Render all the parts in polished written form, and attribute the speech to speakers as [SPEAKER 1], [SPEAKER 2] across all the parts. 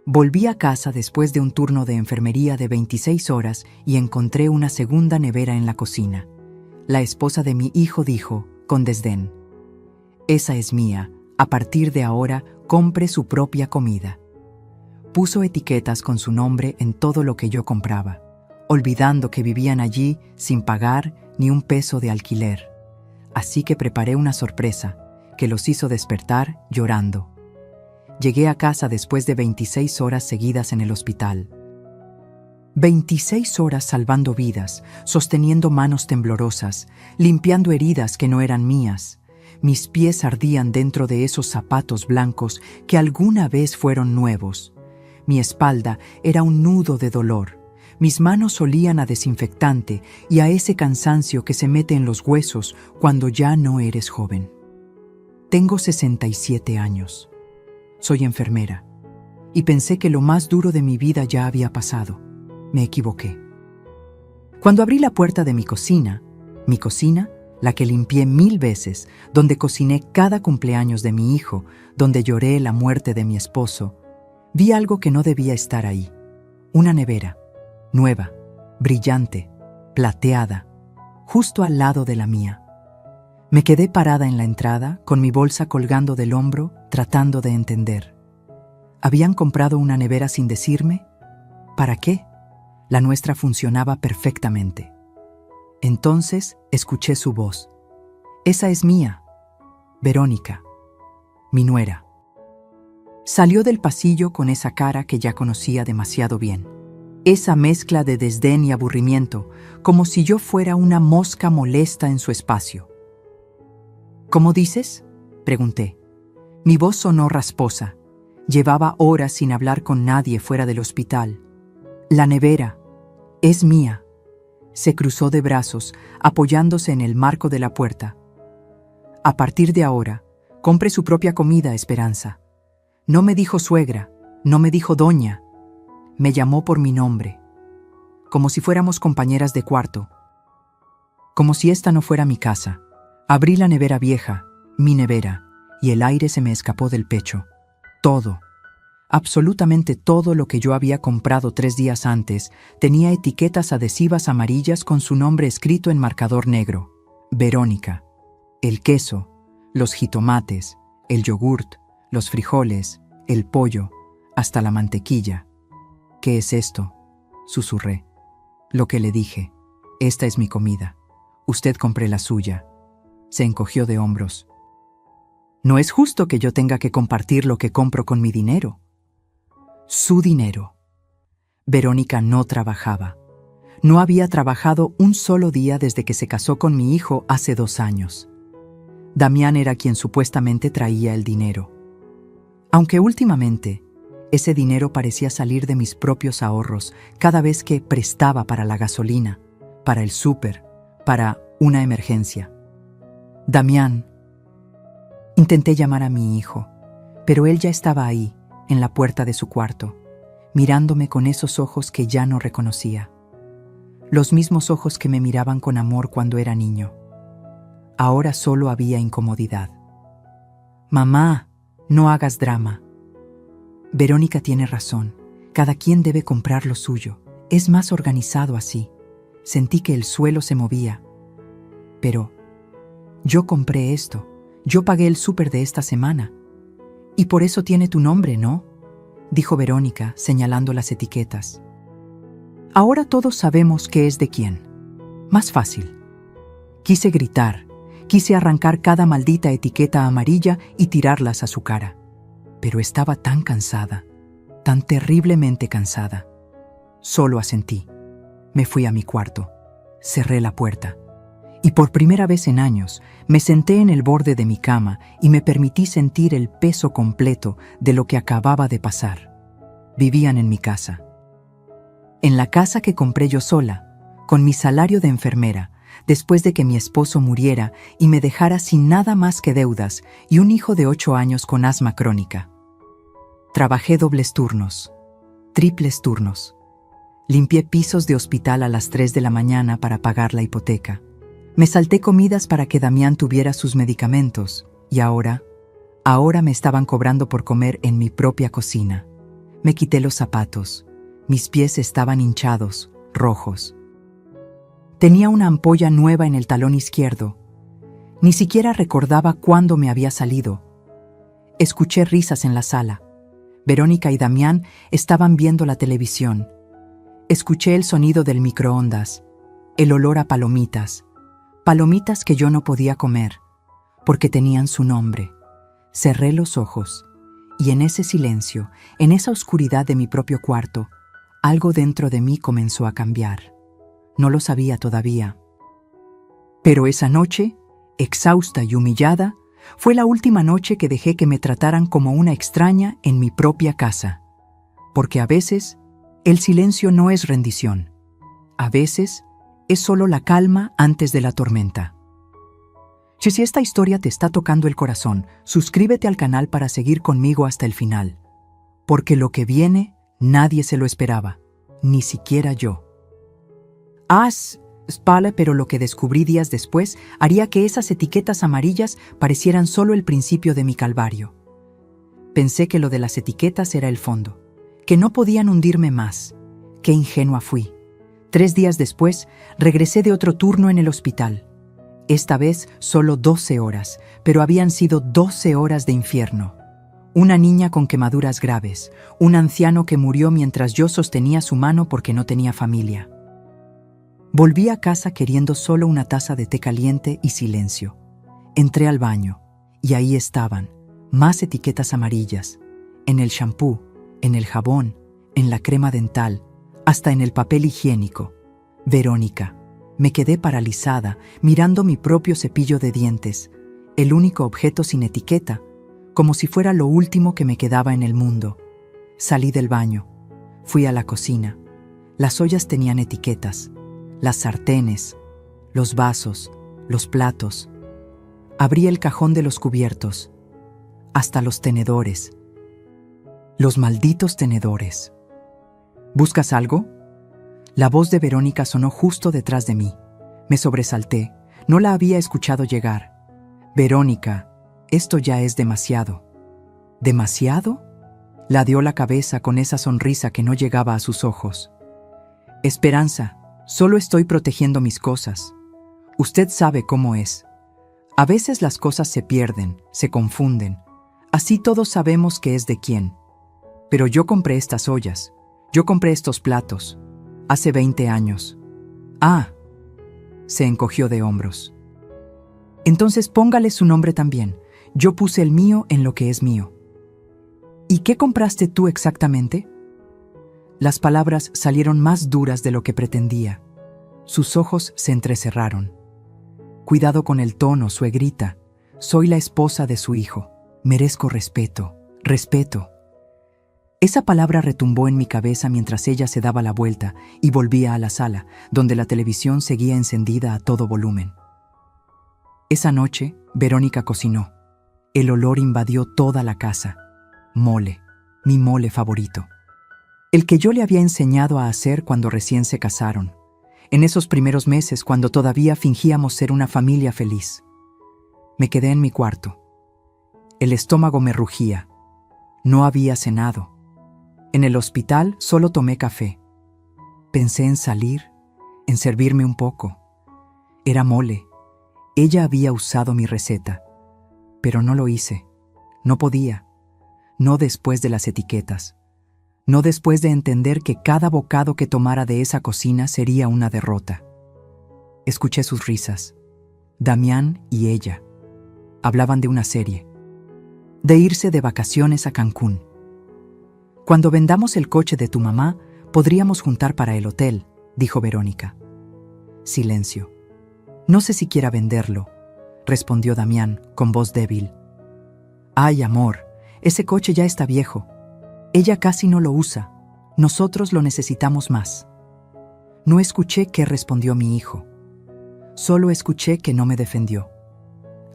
[SPEAKER 1] Volví a casa después de un turno de enfermería de 26 horas y encontré una segunda nevera en la cocina. La esposa de mi hijo dijo, con desdén: «Esa es mía, a partir de ahora compre su propia comida». Puso etiquetas con su nombre en todo lo que yo compraba, olvidando que vivían allí sin pagar ni un peso de alquiler. Así que preparé una sorpresa que los hizo despertar llorando. Llegué a casa después de 26 horas seguidas en el hospital. 26 horas salvando vidas, sosteniendo manos temblorosas, limpiando heridas que no eran mías. Mis pies ardían dentro de esos zapatos blancos que alguna vez fueron nuevos. Mi espalda era un nudo de dolor. Mis manos olían a desinfectante y a ese cansancio que se mete en los huesos cuando ya no eres joven. Tengo 67 años. Soy enfermera. Y pensé que lo más duro de mi vida ya había pasado. Me equivoqué. Cuando abrí la puerta de mi cocina, la que limpié 1000 veces, donde cociné cada cumpleaños de mi hijo, donde lloré la muerte de mi esposo, vi algo que no debía estar ahí. Una nevera, nueva, brillante, plateada, justo al lado de la mía. Me quedé parada en la entrada, con mi bolsa colgando del hombro, tratando de entender. ¿Habían comprado una nevera sin decirme? ¿Para qué? La nuestra funcionaba perfectamente. Entonces escuché su voz. «Esa es mía, Verónica, mi nuera». Salió del pasillo con esa cara que ya conocía demasiado bien. Esa mezcla de desdén y aburrimiento, como si yo fuera una mosca molesta en su espacio. «¿Cómo dices?», pregunté. Mi voz sonó rasposa. Llevaba horas sin hablar con nadie fuera del hospital. «La nevera es mía». Se cruzó de brazos, apoyándose en el marco de la puerta. «A partir de ahora, compre su propia comida, Esperanza». No me dijo suegra, no me dijo doña. Me llamó por mi nombre, como si fuéramos compañeras de cuarto. Como si esta no fuera mi casa. Abrí la nevera vieja, mi nevera, y el aire se me escapó del pecho. Todo, absolutamente todo lo que yo había comprado 3 días antes, tenía etiquetas adhesivas amarillas con su nombre escrito en marcador negro. Verónica. El queso, los jitomates, el yogurt, los frijoles, el pollo, hasta la mantequilla. «¿Qué es esto?», susurré. Lo que le dije: «Esta es mi comida. Usted compre la suya». Se encogió de hombros. «No es justo que yo tenga que compartir lo que compro con mi dinero». Su dinero. Verónica no trabajaba. No había trabajado un solo día desde que se casó con mi hijo hace 2 años. Damián era quien supuestamente traía el dinero. Aunque últimamente, ese dinero parecía salir de mis propios ahorros cada vez que prestaba para la gasolina, para el súper, para una emergencia. «Damián». Intenté llamar a mi hijo, pero él ya estaba ahí, en la puerta de su cuarto, mirándome con esos ojos que ya no reconocía. Los mismos ojos que me miraban con amor cuando era niño. Ahora solo había incomodidad. «Mamá, no hagas drama». Verónica tiene razón. Cada quien debe comprar lo suyo. Es más organizado así. Sentí que el suelo se movía. «Pero yo compré esto. Yo pagué el súper de esta semana. Y por eso tiene tu nombre, ¿no?», dijo Verónica, señalando las etiquetas. «Ahora todos sabemos qué es de quién. Más fácil». Quise gritar. Quise arrancar cada maldita etiqueta amarilla y tirarlas a su cara. Pero estaba tan cansada, tan terriblemente cansada. Solo asentí. Me fui a mi cuarto. Cerré la puerta. Y por primera vez en años, me senté en el borde de mi cama y me permití sentir el peso completo de lo que acababa de pasar. Vivían en mi casa. En la casa que compré yo sola, con mi salario de enfermera, después de que mi esposo muriera y me dejara sin nada más que deudas y un hijo de 8 años con asma crónica. Trabajé dobles turnos, triples turnos. Limpié pisos de hospital a las 3 de la mañana para pagar la hipoteca. Me salté comidas para que Damián tuviera sus medicamentos y ahora me estaban cobrando por comer en mi propia cocina. Me quité los zapatos. Mis pies estaban hinchados, rojos. Tenía una ampolla nueva en el talón izquierdo. Ni siquiera recordaba cuándo me había salido. Escuché risas en la sala. Verónica y Damián estaban viendo la televisión. Escuché el sonido del microondas, el olor a palomitas, palomitas que yo no podía comer, porque tenían su nombre. Cerré los ojos, y en ese silencio, en esa oscuridad de mi propio cuarto, algo dentro de mí comenzó a cambiar. No lo sabía todavía. Pero esa noche, exhausta y humillada, fue la última noche que dejé que me trataran como una extraña en mi propia casa. Porque a veces, el silencio no es rendición. A veces, es solo la calma antes de la tormenta. Si esta historia te está tocando el corazón, suscríbete al canal para seguir conmigo hasta el final. Porque lo que viene, nadie se lo esperaba, ni siquiera yo. Pero lo que descubrí días después haría que esas etiquetas amarillas parecieran solo el principio de mi calvario. Pensé que lo de las etiquetas era el fondo, que no podían hundirme más. Qué ingenua fui. 3 días después, regresé de otro turno en el hospital. Esta vez solo 12 horas, pero habían sido 12 horas de infierno. Una niña con quemaduras graves, un anciano que murió mientras yo sostenía su mano porque no tenía familia. Volví a casa queriendo solo una taza de té caliente y silencio. Entré al baño, y ahí estaban, más etiquetas amarillas, en el shampoo, en el jabón, en la crema dental, hasta en el papel higiénico. Verónica. Me quedé paralizada, mirando mi propio cepillo de dientes, el único objeto sin etiqueta, como si fuera lo último que me quedaba en el mundo. Salí del baño, fui a la cocina. Las ollas tenían etiquetas, las sartenes, los vasos, los platos. Abrí el cajón de los cubiertos, hasta los tenedores. Los malditos tenedores. ¿Buscas algo? La voz de Verónica sonó justo detrás de mí. Me sobresalté. No la había escuchado llegar. Verónica, esto ya es demasiado. ¿Demasiado? Ladeó la cabeza con esa sonrisa que no llegaba a sus ojos. Esperanza, solo estoy protegiendo mis cosas. Usted sabe cómo es. A veces las cosas se pierden, se confunden. Así todos sabemos qué es de quién. Pero yo compré estas ollas. Yo compré estos platos. Hace 20 años. Se encogió de hombros. Entonces póngale su nombre también. Yo puse el mío en lo que es mío. ¿Y qué compraste tú exactamente? Las palabras salieron más duras de lo que pretendía. Sus ojos se entrecerraron. Cuidado con el tono, suegrita. Soy la esposa de su hijo. Merezco respeto. Respeto. Esa palabra retumbó en mi cabeza mientras ella se daba la vuelta y volvía a la sala, donde la televisión seguía encendida a todo volumen. Esa noche, Verónica cocinó. El olor invadió toda la casa. Mole, mi mole favorito. El que yo le había enseñado a hacer cuando recién se casaron. En esos primeros meses, cuando todavía fingíamos ser una familia feliz. Me quedé en mi cuarto. El estómago me rugía. No había cenado. En el hospital solo tomé café. Pensé en salir, en servirme un poco. Era mole. Ella había usado mi receta. Pero no lo hice. No podía. No después de las etiquetas. No después de entender que cada bocado que tomara de esa cocina sería una derrota. Escuché sus risas. Damián y ella. Hablaban de una serie. De irse de vacaciones a Cancún. Cuando vendamos el coche de tu mamá, podríamos juntar para el hotel, dijo Verónica. Silencio. No sé si quiera venderlo, respondió Damián con voz débil. Ay, amor, ese coche ya está viejo. Ella casi no lo usa. Nosotros lo necesitamos más. No escuché qué respondió mi hijo. Solo escuché que no me defendió.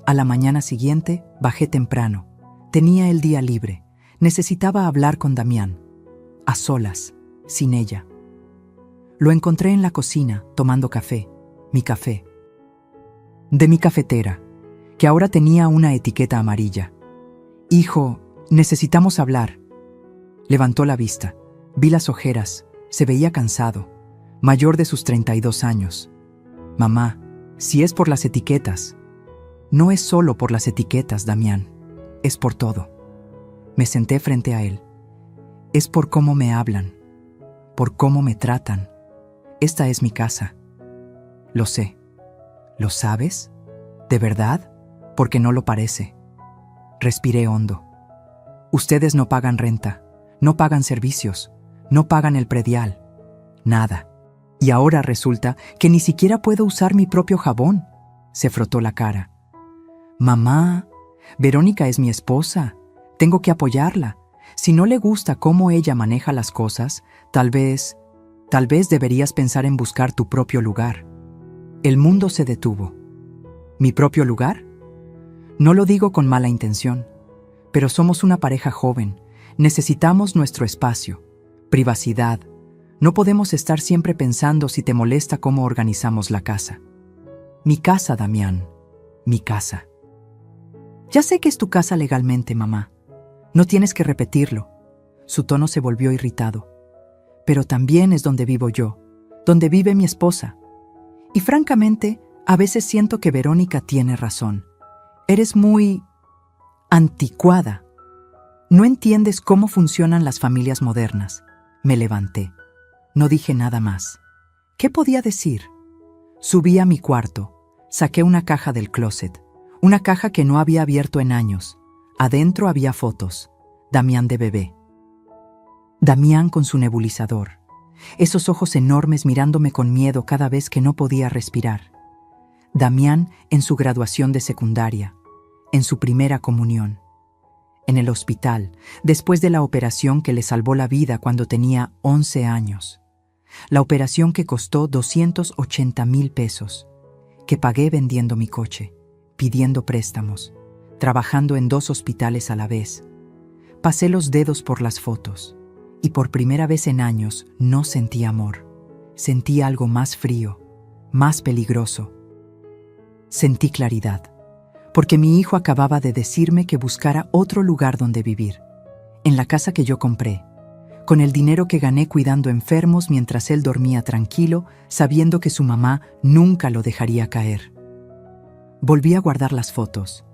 [SPEAKER 1] A la mañana siguiente, bajé temprano. Tenía el día libre. Necesitaba hablar con Damián. A solas, sin ella. Lo encontré en la cocina, tomando café. Mi café. De mi cafetera, que ahora tenía una etiqueta amarilla. Hijo, necesitamos hablar. Levantó la vista. Vi las ojeras. Se veía cansado, mayor de sus 32 años. Mamá, si es por las etiquetas. No es solo por las etiquetas, Damián. Es por todo. Me senté frente a él. Es por cómo me hablan, por cómo me tratan. Esta es mi casa. Lo sé. ¿Lo sabes? ¿De verdad? Porque no lo parece. Respiré hondo. Ustedes no pagan renta, no pagan servicios, no pagan el predial. Nada. Y ahora resulta que ni siquiera puedo usar mi propio jabón. Se frotó la cara. Mamá, Verónica es mi esposa. Tengo que apoyarla. Si no le gusta cómo ella maneja las cosas, tal vez deberías pensar en buscar tu propio lugar. El mundo se detuvo. ¿Mi propio lugar? No lo digo con mala intención, pero somos una pareja joven. Necesitamos nuestro espacio, privacidad. No podemos estar siempre pensando si te molesta cómo organizamos la casa. Mi casa, Damián. Mi casa. Ya sé que es tu casa legalmente, mamá. No tienes que repetirlo. Su tono se volvió irritado. Pero también es donde vivo yo, donde vive mi esposa. Y francamente, a veces siento que Verónica tiene razón. Eres muy anticuada. No entiendes cómo funcionan las familias modernas. Me levanté. No dije nada más. ¿Qué podía decir? Subí a mi cuarto. Saqué una caja del closet. Una caja que no había abierto en años. Adentro había fotos. Damián de bebé. Damián con su nebulizador. Esos ojos enormes mirándome con miedo cada vez que no podía respirar. Damián en su graduación de secundaria. En su primera comunión. En el hospital, después de la operación que le salvó la vida cuando tenía 11 años. La operación que costó 280,000 pesos. Que pagué vendiendo mi coche, pidiendo préstamos, trabajando en 2 hospitales a la vez. Pasé los dedos por las fotos y por primera vez en años no sentí amor. Sentí algo más frío, más peligroso. Sentí claridad, porque mi hijo acababa de decirme que buscara otro lugar donde vivir, en la casa que yo compré, con el dinero que gané cuidando enfermos mientras él dormía tranquilo, sabiendo que su mamá nunca lo dejaría caer. Volví a guardar las fotos.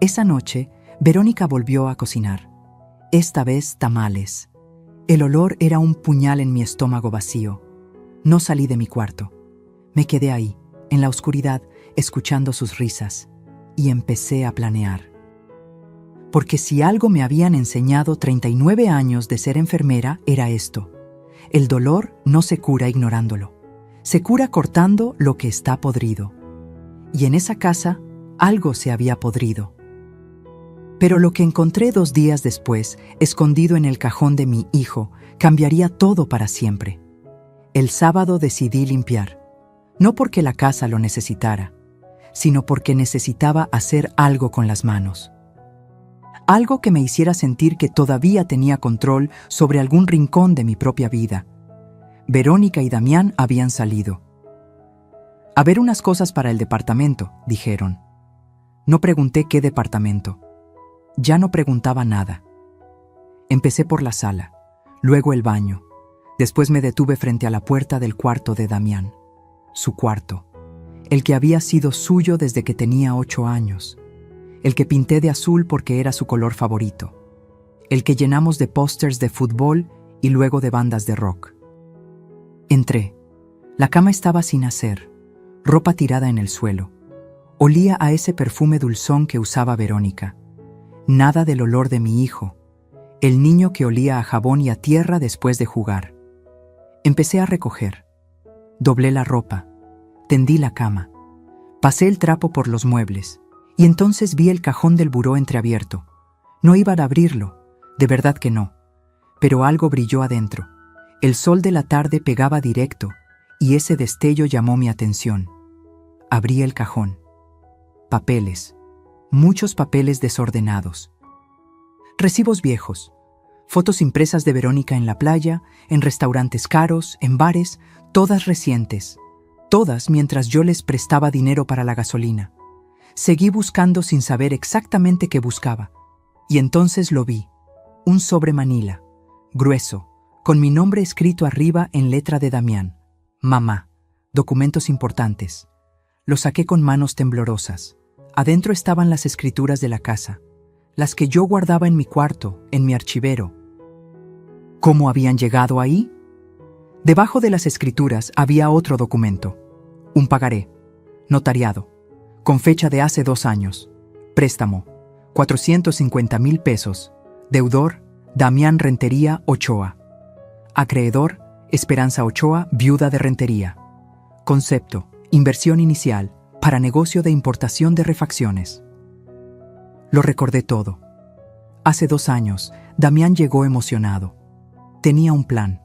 [SPEAKER 1] Esa noche, Verónica volvió a cocinar. Esta vez tamales. El olor era un puñal en mi estómago vacío. No salí de mi cuarto. Me quedé ahí, en la oscuridad, escuchando sus risas, y empecé a planear. Porque si algo me habían enseñado 39 años de ser enfermera, era esto. El dolor no se cura ignorándolo. Se cura cortando lo que está podrido. Y en esa casa, algo se había podrido. Pero lo que encontré 2 días después, escondido en el cajón de mi hijo, cambiaría todo para siempre. El sábado decidí limpiar, no porque la casa lo necesitara, sino porque necesitaba hacer algo con las manos. Algo que me hiciera sentir que todavía tenía control sobre algún rincón de mi propia vida. Verónica y Damián habían salido. A ver unas cosas para el departamento, dijeron. No pregunté qué departamento. Ya no preguntaba nada. Empecé por la sala, luego el baño. Después me detuve frente a la puerta del cuarto de Damián. Su cuarto. El que había sido suyo desde que tenía 8 años. El que pinté de azul porque era su color favorito. El que llenamos de pósters de fútbol y luego de bandas de rock. Entré. La cama estaba sin hacer, ropa tirada en el suelo. Olía a ese perfume dulzón que usaba Verónica. Nada del olor de mi hijo, el niño que olía a jabón y a tierra después de jugar. Empecé a recoger. Doblé la ropa, tendí la cama, pasé el trapo por los muebles y entonces vi el cajón del buró entreabierto. No iba a abrirlo, de verdad que no, pero algo brilló adentro. El sol de la tarde pegaba directo y ese destello llamó mi atención. Abrí el cajón. Papeles. Muchos papeles desordenados. Recibos viejos, fotos impresas de Verónica en la playa, en restaurantes caros, en bares, todas recientes, todas mientras yo les prestaba dinero para la gasolina. Seguí buscando sin saber exactamente qué buscaba, y entonces lo vi, un sobre Manila, grueso, con mi nombre escrito arriba en letra de Damián. Mamá, documentos importantes. Lo saqué con manos temblorosas. Adentro estaban las escrituras de la casa, las que yo guardaba en mi cuarto, en mi archivero. ¿Cómo habían llegado ahí? Debajo de las escrituras había otro documento, un pagaré, notariado, con fecha de hace 2 años. Préstamo, 450,000 pesos. Deudor, Damián Rentería Ochoa. Acreedor, Esperanza Ochoa, viuda de Rentería. Concepto, inversión inicial, para negocio de importación de refacciones. Lo recordé todo. Hace 2 años, Damián llegó emocionado. Tenía un plan.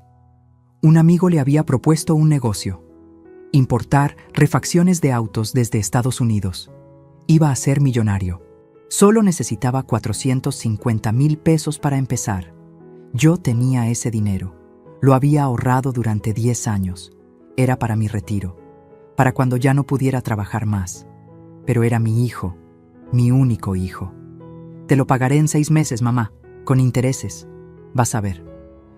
[SPEAKER 1] Un amigo le había propuesto un negocio. Importar refacciones de autos desde Estados Unidos. Iba a ser millonario. Solo necesitaba 450,000 pesos para empezar. Yo tenía ese dinero. Lo había ahorrado durante 10 años. Era para mi retiro, para cuando ya no pudiera trabajar más. Pero era mi hijo, mi único hijo. Te lo pagaré en 6 meses, mamá, con intereses. Vas a ver.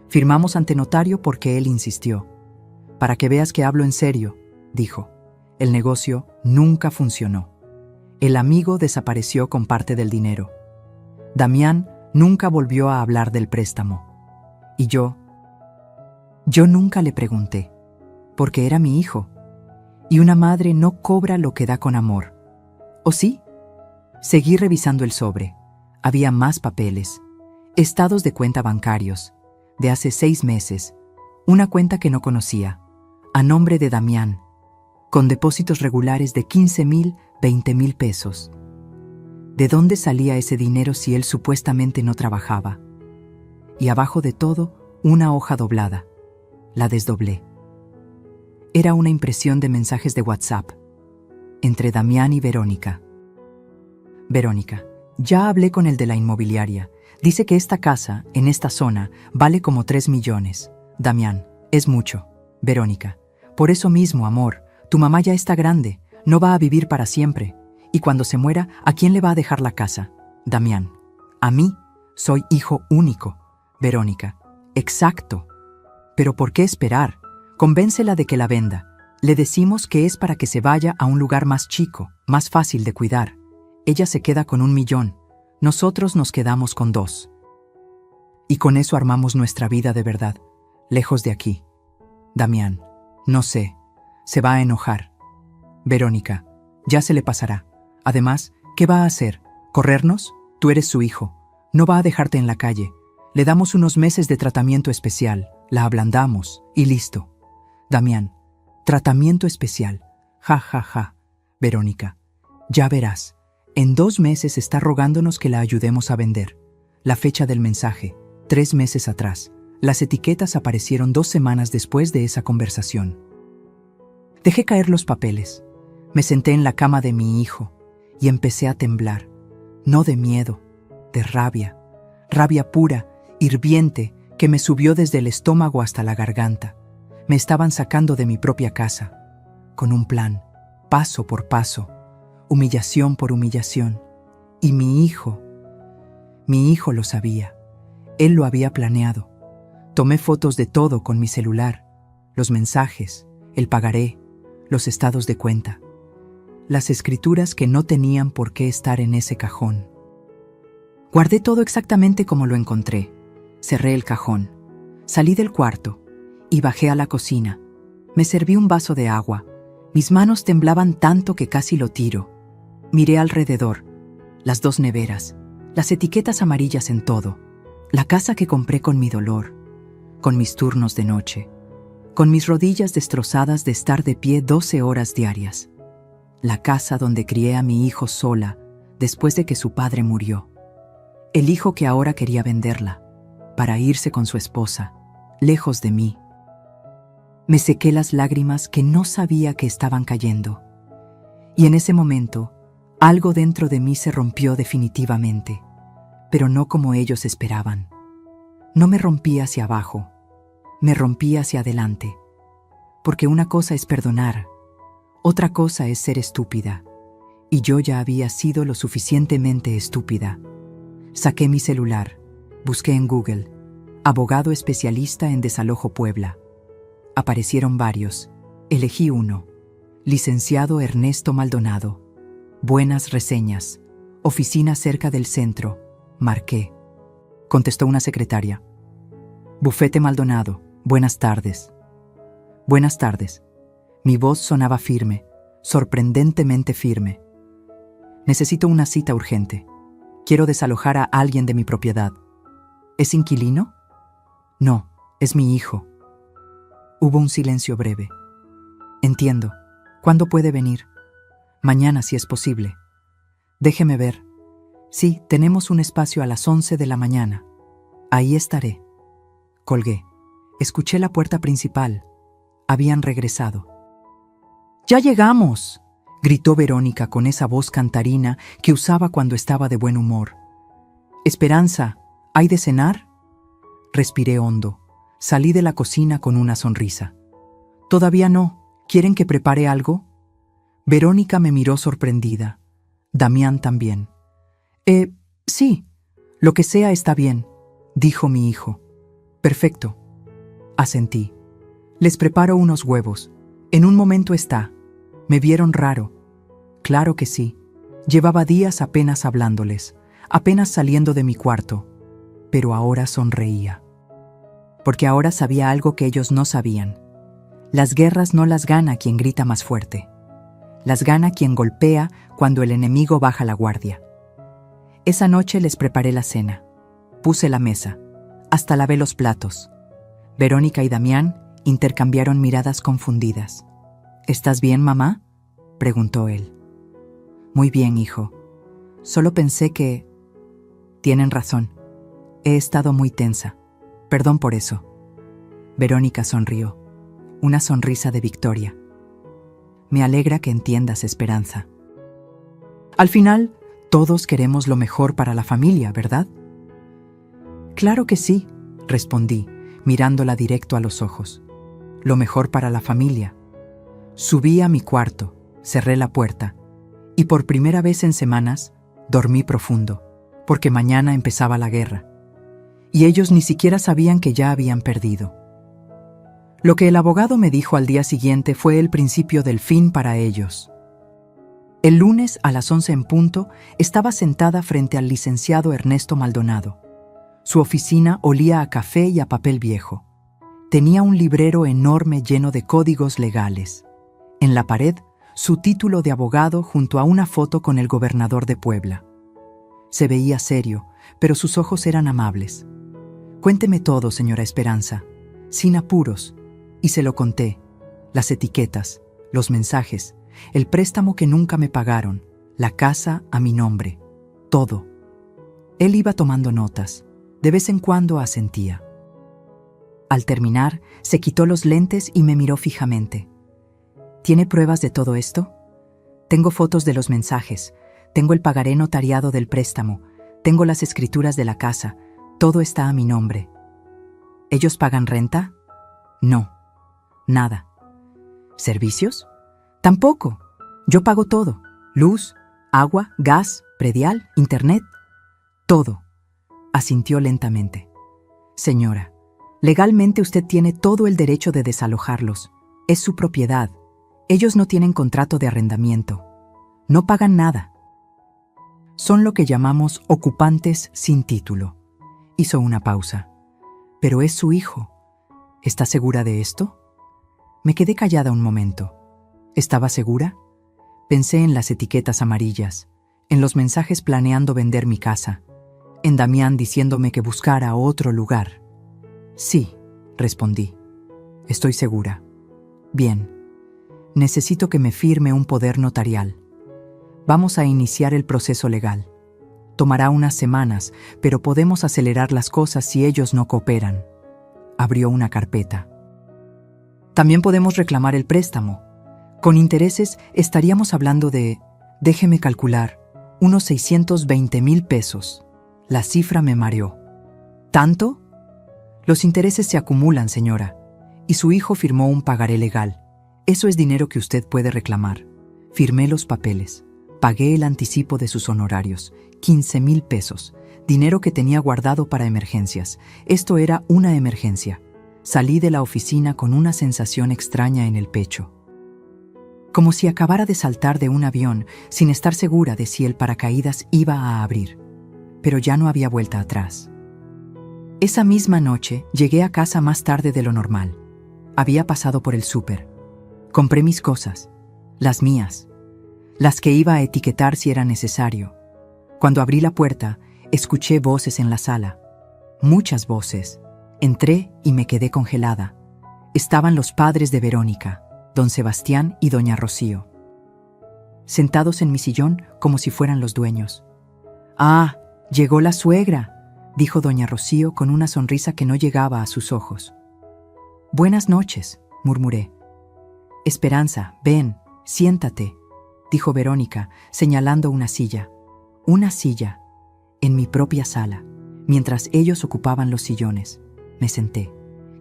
[SPEAKER 1] Firmamos ante notario porque él insistió. Para que veas que hablo en serio, dijo. El negocio nunca funcionó. El amigo desapareció con parte del dinero. Damián nunca volvió a hablar del préstamo. Y yo nunca le pregunté, porque era mi hijo. Y una madre no cobra lo que da con amor. ¿O sí? Seguí revisando el sobre. Había más papeles, estados de cuenta bancarios, de hace 6 meses, una cuenta que no conocía, a nombre de Damián, con depósitos regulares de 15,000, 20,000 pesos. ¿De dónde salía ese dinero si él supuestamente no trabajaba? Y abajo de todo, una hoja doblada. La desdoblé. Era una impresión de mensajes de WhatsApp, entre Damián y Verónica. Verónica, ya hablé con el de la inmobiliaria. Dice que esta casa, en esta zona, vale como 3 millones. Damián, es mucho. Verónica, por eso mismo, amor, tu mamá ya está grande, no va a vivir para siempre. Y cuando se muera, ¿a quién le va a dejar la casa? Damián, a mí, soy hijo único. Verónica, exacto. Pero ¿por qué esperar? Convéncela de que la venda. Le decimos que es para que se vaya a un lugar más chico, más fácil de cuidar. Ella se queda con 1 millón. Nosotros nos quedamos con 2. Y con eso armamos nuestra vida de verdad, lejos de aquí. Damián, no sé, se va a enojar. Verónica, ya se le pasará. Además, ¿qué va a hacer? ¿Corrernos? Tú eres su hijo. No va a dejarte en la calle. Le damos unos meses de tratamiento especial, la ablandamos y listo. Damián, tratamiento especial. Ja, ja, ja. Verónica, ya verás. En 2 meses está rogándonos que la ayudemos a vender. La fecha del mensaje, 3 meses atrás. Las etiquetas aparecieron 2 semanas después de esa conversación. Dejé caer los papeles. Me senté en la cama de mi hijo y empecé a temblar. No de miedo, de rabia. Rabia pura, hirviente, que me subió desde el estómago hasta la garganta. Me estaban sacando de mi propia casa, con un plan, paso por paso, humillación por humillación. Y mi hijo lo sabía. Él lo había planeado. Tomé fotos de todo con mi celular, los mensajes, el pagaré, los estados de cuenta, las escrituras que no tenían por qué estar en ese cajón. Guardé todo exactamente como lo encontré. Cerré el cajón, salí del cuarto y bajé a la cocina. Me serví un vaso de agua. Mis manos temblaban tanto que casi lo tiro. Miré alrededor, las 2 neveras, las etiquetas amarillas en todo, la casa que compré con mi dolor, con mis turnos de noche, con mis rodillas destrozadas de estar de pie 12 horas diarias, la casa donde crié a mi hijo sola después de que su padre murió, el hijo que ahora quería venderla, para irse con su esposa, lejos de mí. Me sequé las lágrimas que no sabía que estaban cayendo. Y en ese momento, algo dentro de mí se rompió definitivamente, pero no como ellos esperaban. No me rompí hacia abajo, me rompí hacia adelante. Porque una cosa es perdonar, otra cosa es ser estúpida. Y yo ya había sido lo suficientemente estúpida. Saqué mi celular, busqué en Google, abogado especialista en desalojo Puebla. Aparecieron varios. Elegí uno. Licenciado Ernesto Maldonado. Buenas reseñas. Oficina cerca del centro. Marqué. Contestó una secretaria. Bufete Maldonado. Buenas tardes. Buenas tardes. Mi voz sonaba firme, sorprendentemente firme. Necesito una cita urgente. Quiero desalojar a alguien de mi propiedad. ¿Es inquilino? No, es mi hijo. Hubo un silencio breve. Entiendo. ¿Cuándo puede venir? Mañana, si es posible. Déjeme ver. Sí, tenemos un espacio a las 11 de la mañana. Ahí estaré. Colgué. Escuché la puerta principal. Habían regresado. ¡Ya llegamos!, gritó Verónica con esa voz cantarina que usaba cuando estaba de buen humor. Esperanza, ¿hay de cenar? Respiré hondo. Salí de la cocina con una sonrisa. Todavía no. ¿Quieren que prepare algo? Verónica me miró sorprendida. Damián también. Sí, lo que sea está bien, dijo mi hijo. Perfecto. Asentí. Les preparo unos huevos. En un momento está. Me vieron raro. Claro que sí. Llevaba días apenas hablándoles, apenas saliendo de mi cuarto. Pero ahora sonreía. Porque ahora sabía algo que ellos no sabían. Las guerras no las gana quien grita más fuerte. Las gana quien golpea cuando el enemigo baja la guardia. Esa noche les preparé la cena. Puse la mesa. Hasta lavé los platos. Verónica y Damián intercambiaron miradas confundidas. ¿Estás bien, mamá?, preguntó él. Muy bien, hijo. Solo pensé que... Tienen razón. He estado muy tensa. Perdón por eso. Verónica sonrió. Una sonrisa de victoria. Me alegra que entiendas, Esperanza. Al final, todos queremos lo mejor para la familia, ¿verdad? Claro que sí, respondí, mirándola directo a los ojos. Lo mejor para la familia. Subí a mi cuarto, cerré la puerta, y por primera vez en semanas, dormí profundo, porque mañana empezaba la guerra. Y ellos ni siquiera sabían que ya habían perdido. Lo que el abogado me dijo al día siguiente fue el principio del fin para ellos. El lunes a las 11 en punto estaba sentada frente al licenciado Ernesto Maldonado. Su oficina olía a café y a papel viejo. Tenía un librero enorme lleno de códigos legales. En la pared, su título de abogado junto a una foto con el gobernador de Puebla. Se veía serio, pero sus ojos eran amables. Cuénteme todo, señora Esperanza, sin apuros. Y se lo conté. Las etiquetas, los mensajes, el préstamo que nunca me pagaron, la casa a mi nombre, todo. Él iba tomando notas. De vez en cuando asentía. Al terminar, se quitó los lentes y me miró fijamente. ¿Tiene pruebas de todo esto? Tengo fotos de los mensajes, tengo el pagaré notariado del préstamo, tengo las escrituras de la casa, todo está a mi nombre. ¿Ellos pagan renta? No, nada. ¿Servicios? Tampoco. Yo pago todo. Luz, agua, gas, predial, internet, todo. Asintió lentamente. Señora, legalmente usted tiene todo el derecho de desalojarlos. Es su propiedad. Ellos no tienen contrato de arrendamiento. No pagan nada. Son lo que llamamos ocupantes sin título. Hizo una pausa. Pero es su hijo. ¿Está segura de esto? Me quedé callada un momento. ¿Estaba segura? Pensé en las etiquetas amarillas, en los mensajes planeando vender mi casa, en Damián diciéndome que buscara otro lugar. Sí, respondí. Estoy segura. Bien. Necesito que me firme un poder notarial. Vamos a iniciar el proceso legal. Tomará unas semanas, pero podemos acelerar las cosas si ellos no cooperan. Abrió una carpeta. También podemos reclamar el préstamo. Con intereses estaríamos hablando de, déjeme calcular, unos 620,000 pesos. La cifra me mareó. ¿Tanto? Los intereses se acumulan, señora, y su hijo firmó un pagaré legal. Eso es dinero que usted puede reclamar. Firmé los papeles. Pagué el anticipo de sus honorarios, 15,000 pesos. dinero que tenía guardado para emergencias. Esto era una emergencia. Salí de la oficina con una sensación extraña en el pecho. Como si acabara de saltar de un avión sin estar segura de si el paracaídas iba a abrir. Pero ya no había vuelta atrás. Esa misma noche llegué a casa más tarde de lo normal. Había pasado por el súper. Compré mis cosas, las mías, las que iba a etiquetar si era necesario. Cuando abrí la puerta, escuché voces en la sala. Muchas voces. Entré y me quedé congelada. Estaban los padres de Verónica, don Sebastián y doña Rocío, sentados en mi sillón como si fueran los dueños. «Ah, llegó la suegra», dijo doña Rocío con una sonrisa que no llegaba a sus ojos. «Buenas noches», murmuré. «Esperanza, ven, siéntate», dijo Verónica, señalando una silla. Una silla, en mi propia sala, mientras ellos ocupaban los sillones. Me senté.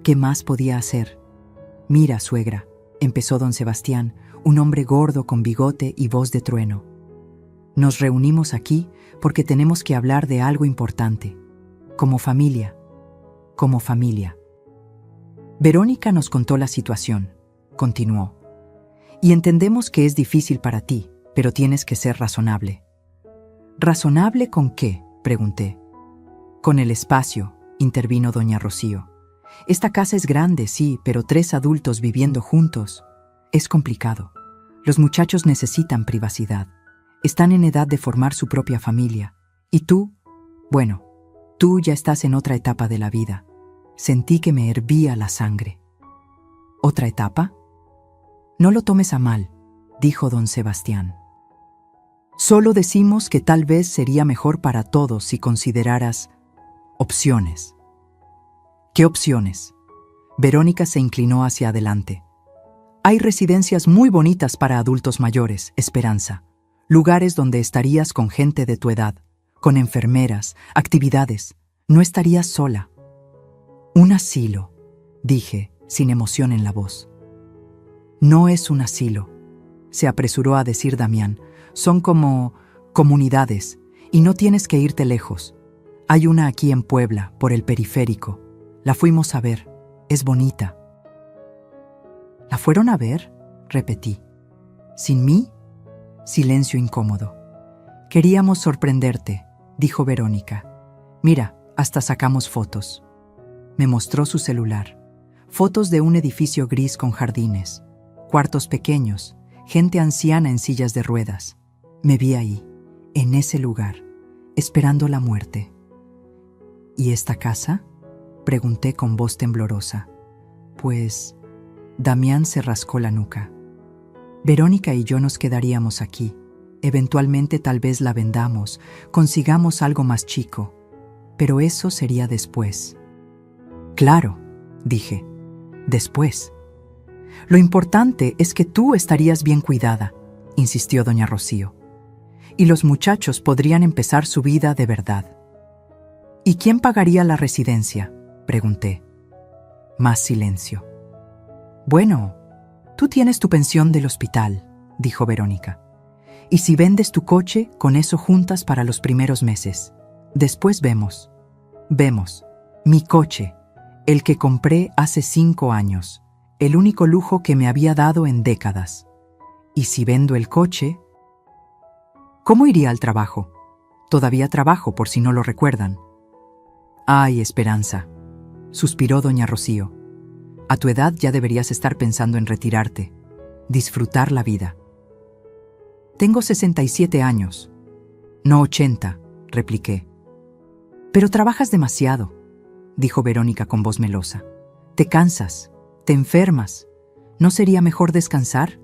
[SPEAKER 1] ¿Qué más podía hacer? «Mira, suegra», empezó don Sebastián, un hombre gordo con bigote y voz de trueno. «Nos reunimos aquí porque tenemos que hablar de algo importante. Como familia. Como familia». Verónica nos contó la situación. Continuó. «Y entendemos que es difícil para ti, pero tienes que ser razonable». «¿Razonable con qué?», pregunté. «Con el espacio», intervino doña Rocío. «Esta casa es grande, sí, pero 3 adultos viviendo juntos es complicado. Los muchachos necesitan privacidad. Están en edad de formar su propia familia. Y tú, bueno, tú ya estás en otra etapa de la vida». Sentí que me hervía la sangre. ¿Otra etapa? «No lo tomes a mal», dijo don Sebastián. «Solo decimos que tal vez sería mejor para todos si consideraras opciones». «¿Qué opciones?». Verónica se inclinó hacia adelante. «Hay residencias muy bonitas para adultos mayores, Esperanza. Lugares donde estarías con gente de tu edad, con enfermeras, actividades. No estarías sola». «Un asilo», dije, sin emoción en la voz. «No es un asilo», se apresuró a decir Damián. «Son como comunidades, y no tienes que irte lejos. Hay una aquí en Puebla, por el periférico. La fuimos a ver. Es bonita». «¿La fueron a ver?», repetí. «¿Sin mí?». Silencio incómodo. «Queríamos sorprenderte», dijo Verónica. «Mira, hasta sacamos fotos». Me mostró su celular. Fotos de un edificio gris con jardines, cuartos pequeños, gente anciana en sillas de ruedas. Me vi ahí, en ese lugar, esperando la muerte. «¿Y esta casa?», pregunté con voz temblorosa. «Pues...». Damián se rascó la nuca. «Verónica y yo nos quedaríamos aquí. Eventualmente tal vez la vendamos, consigamos algo más chico. Pero eso sería después». «Claro», dije, «después». «Lo importante es que tú estarías bien cuidada», insistió doña Rocío. «Y los muchachos podrían empezar su vida de verdad». «¿Y quién pagaría la residencia?», pregunté. Más silencio. «Bueno, tú tienes tu pensión del hospital», dijo Verónica. «Y si vendes tu coche, con eso juntas para los primeros meses. Después vemos». «Vemos. Mi coche. El que compré hace 5 años, el único lujo que me había dado en décadas. Y si vendo el coche...». «¿Cómo iría al trabajo?». «Todavía trabajo, por si no lo recuerdan». «Ay, Esperanza», suspiró doña Rocío. «A tu edad ya deberías estar pensando en retirarte, disfrutar la vida». «Tengo 67 años». «No 80», repliqué. «Pero trabajas demasiado», dijo Verónica con voz melosa. «Te cansas, te enfermas. ¿No sería mejor descansar?».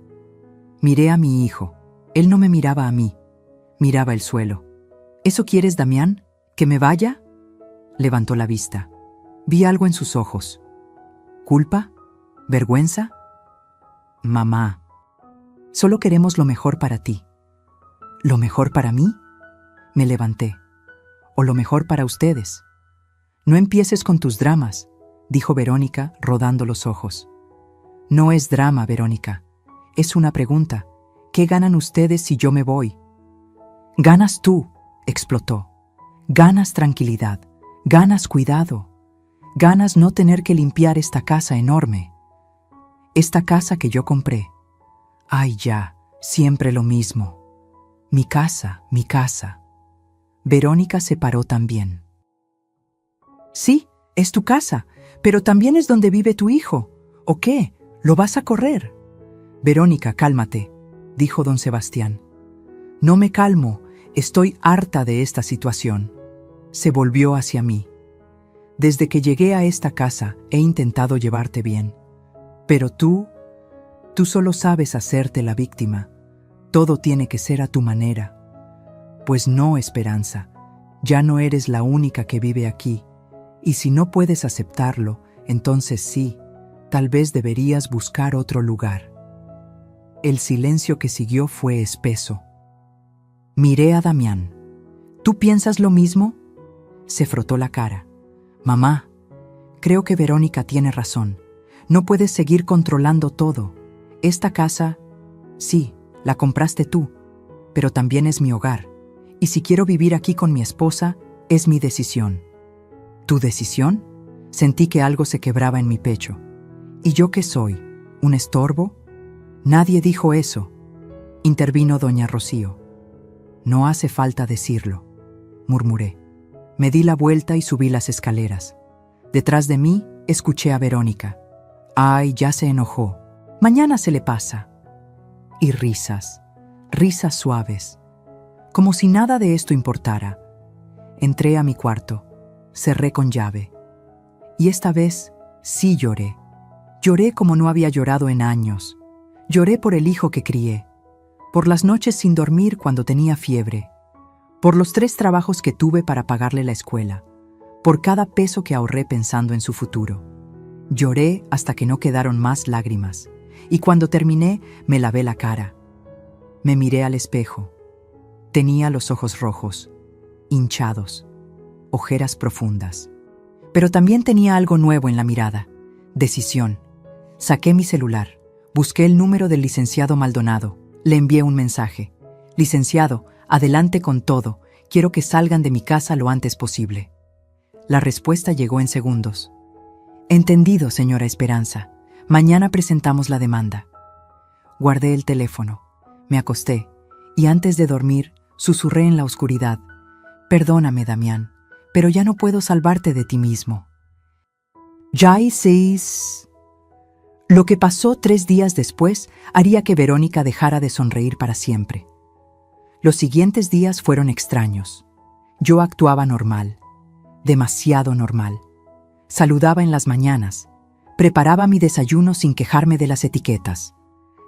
[SPEAKER 1] Miré a mi hijo. Él no me miraba a mí, miraba el suelo. «¿Eso quieres, Damián? ¿Que me vaya?». Levantó la vista. Vi algo en sus ojos. ¿Culpa? ¿Vergüenza? «Mamá, solo queremos lo mejor para ti». «¿Lo mejor para mí?». Me levanté. «O lo mejor para ustedes». «No empieces con tus dramas», dijo Verónica, rodando los ojos. «No es drama, Verónica. Es una pregunta. ¿Qué ganan ustedes si yo me voy?». «Ganas tú», explotó. Ganas tranquilidad, ganas cuidado, ganas no tener que limpiar esta casa enorme. Esta casa que yo compré. Ay, ya, siempre lo mismo. Mi casa, mi casa. Verónica se paró también. Sí, es tu casa, pero también es donde vive tu hijo. ¿O qué? ¿Lo vas a correr? Verónica, cálmate, dijo don Sebastián. No me calmo, estoy harta de esta situación. Se volvió hacia mí. Desde que llegué a esta casa he intentado llevarte bien. Pero tú solo sabes hacerte la víctima. Todo tiene que ser a tu manera. Pues no, Esperanza, ya no eres la única que vive aquí. Y si no puedes aceptarlo, entonces sí, tal vez deberías buscar otro lugar. El silencio que siguió fue espeso. Miré a Damián. ¿Tú piensas lo mismo? Se frotó la cara. Mamá, creo que Verónica tiene razón. No puedes seguir controlando todo. Esta casa, sí, la compraste tú, pero también es mi hogar. Y si quiero vivir aquí con mi esposa, es mi decisión. ¿Tu decisión? Sentí que algo se quebraba en mi pecho. ¿Y yo qué soy? ¿Un estorbo? Nadie dijo eso. Intervino doña Rocío. No hace falta decirlo, murmuré. Me di la vuelta y subí las escaleras. Detrás de mí escuché a Verónica. Ay, ya se enojó. Mañana se le pasa. Y risas, risas suaves. Como si nada de esto importara. Entré a mi cuarto, cerré con llave. Y esta vez sí lloré. Lloré como no había llorado en años. Lloré por el hijo que crié, por las noches sin dormir cuando tenía fiebre, por los 3 trabajos que tuve para pagarle la escuela, por cada peso que ahorré pensando en su futuro. Lloré hasta que no quedaron más lágrimas, y cuando terminé me lavé la cara. Me miré al espejo. Tenía los ojos rojos, hinchados, ojeras profundas. Pero también tenía algo nuevo en la mirada: decisión. Saqué mi celular, busqué el número del licenciado Maldonado, le envié un mensaje. Licenciado, adelante con todo, quiero que salgan de mi casa lo antes posible. La respuesta llegó en segundos. Entendido, señora Esperanza. Mañana presentamos la demanda. Guardé el teléfono, me acosté, y antes de dormir, susurré en la oscuridad. Perdóname, Damián, pero ya no puedo salvarte de ti mismo. Ya hiciste. Lo que pasó 3 días después haría que Verónica dejara de sonreír para siempre. Los siguientes días fueron extraños. Yo actuaba normal, demasiado normal. Saludaba en las mañanas, preparaba mi desayuno sin quejarme de las etiquetas.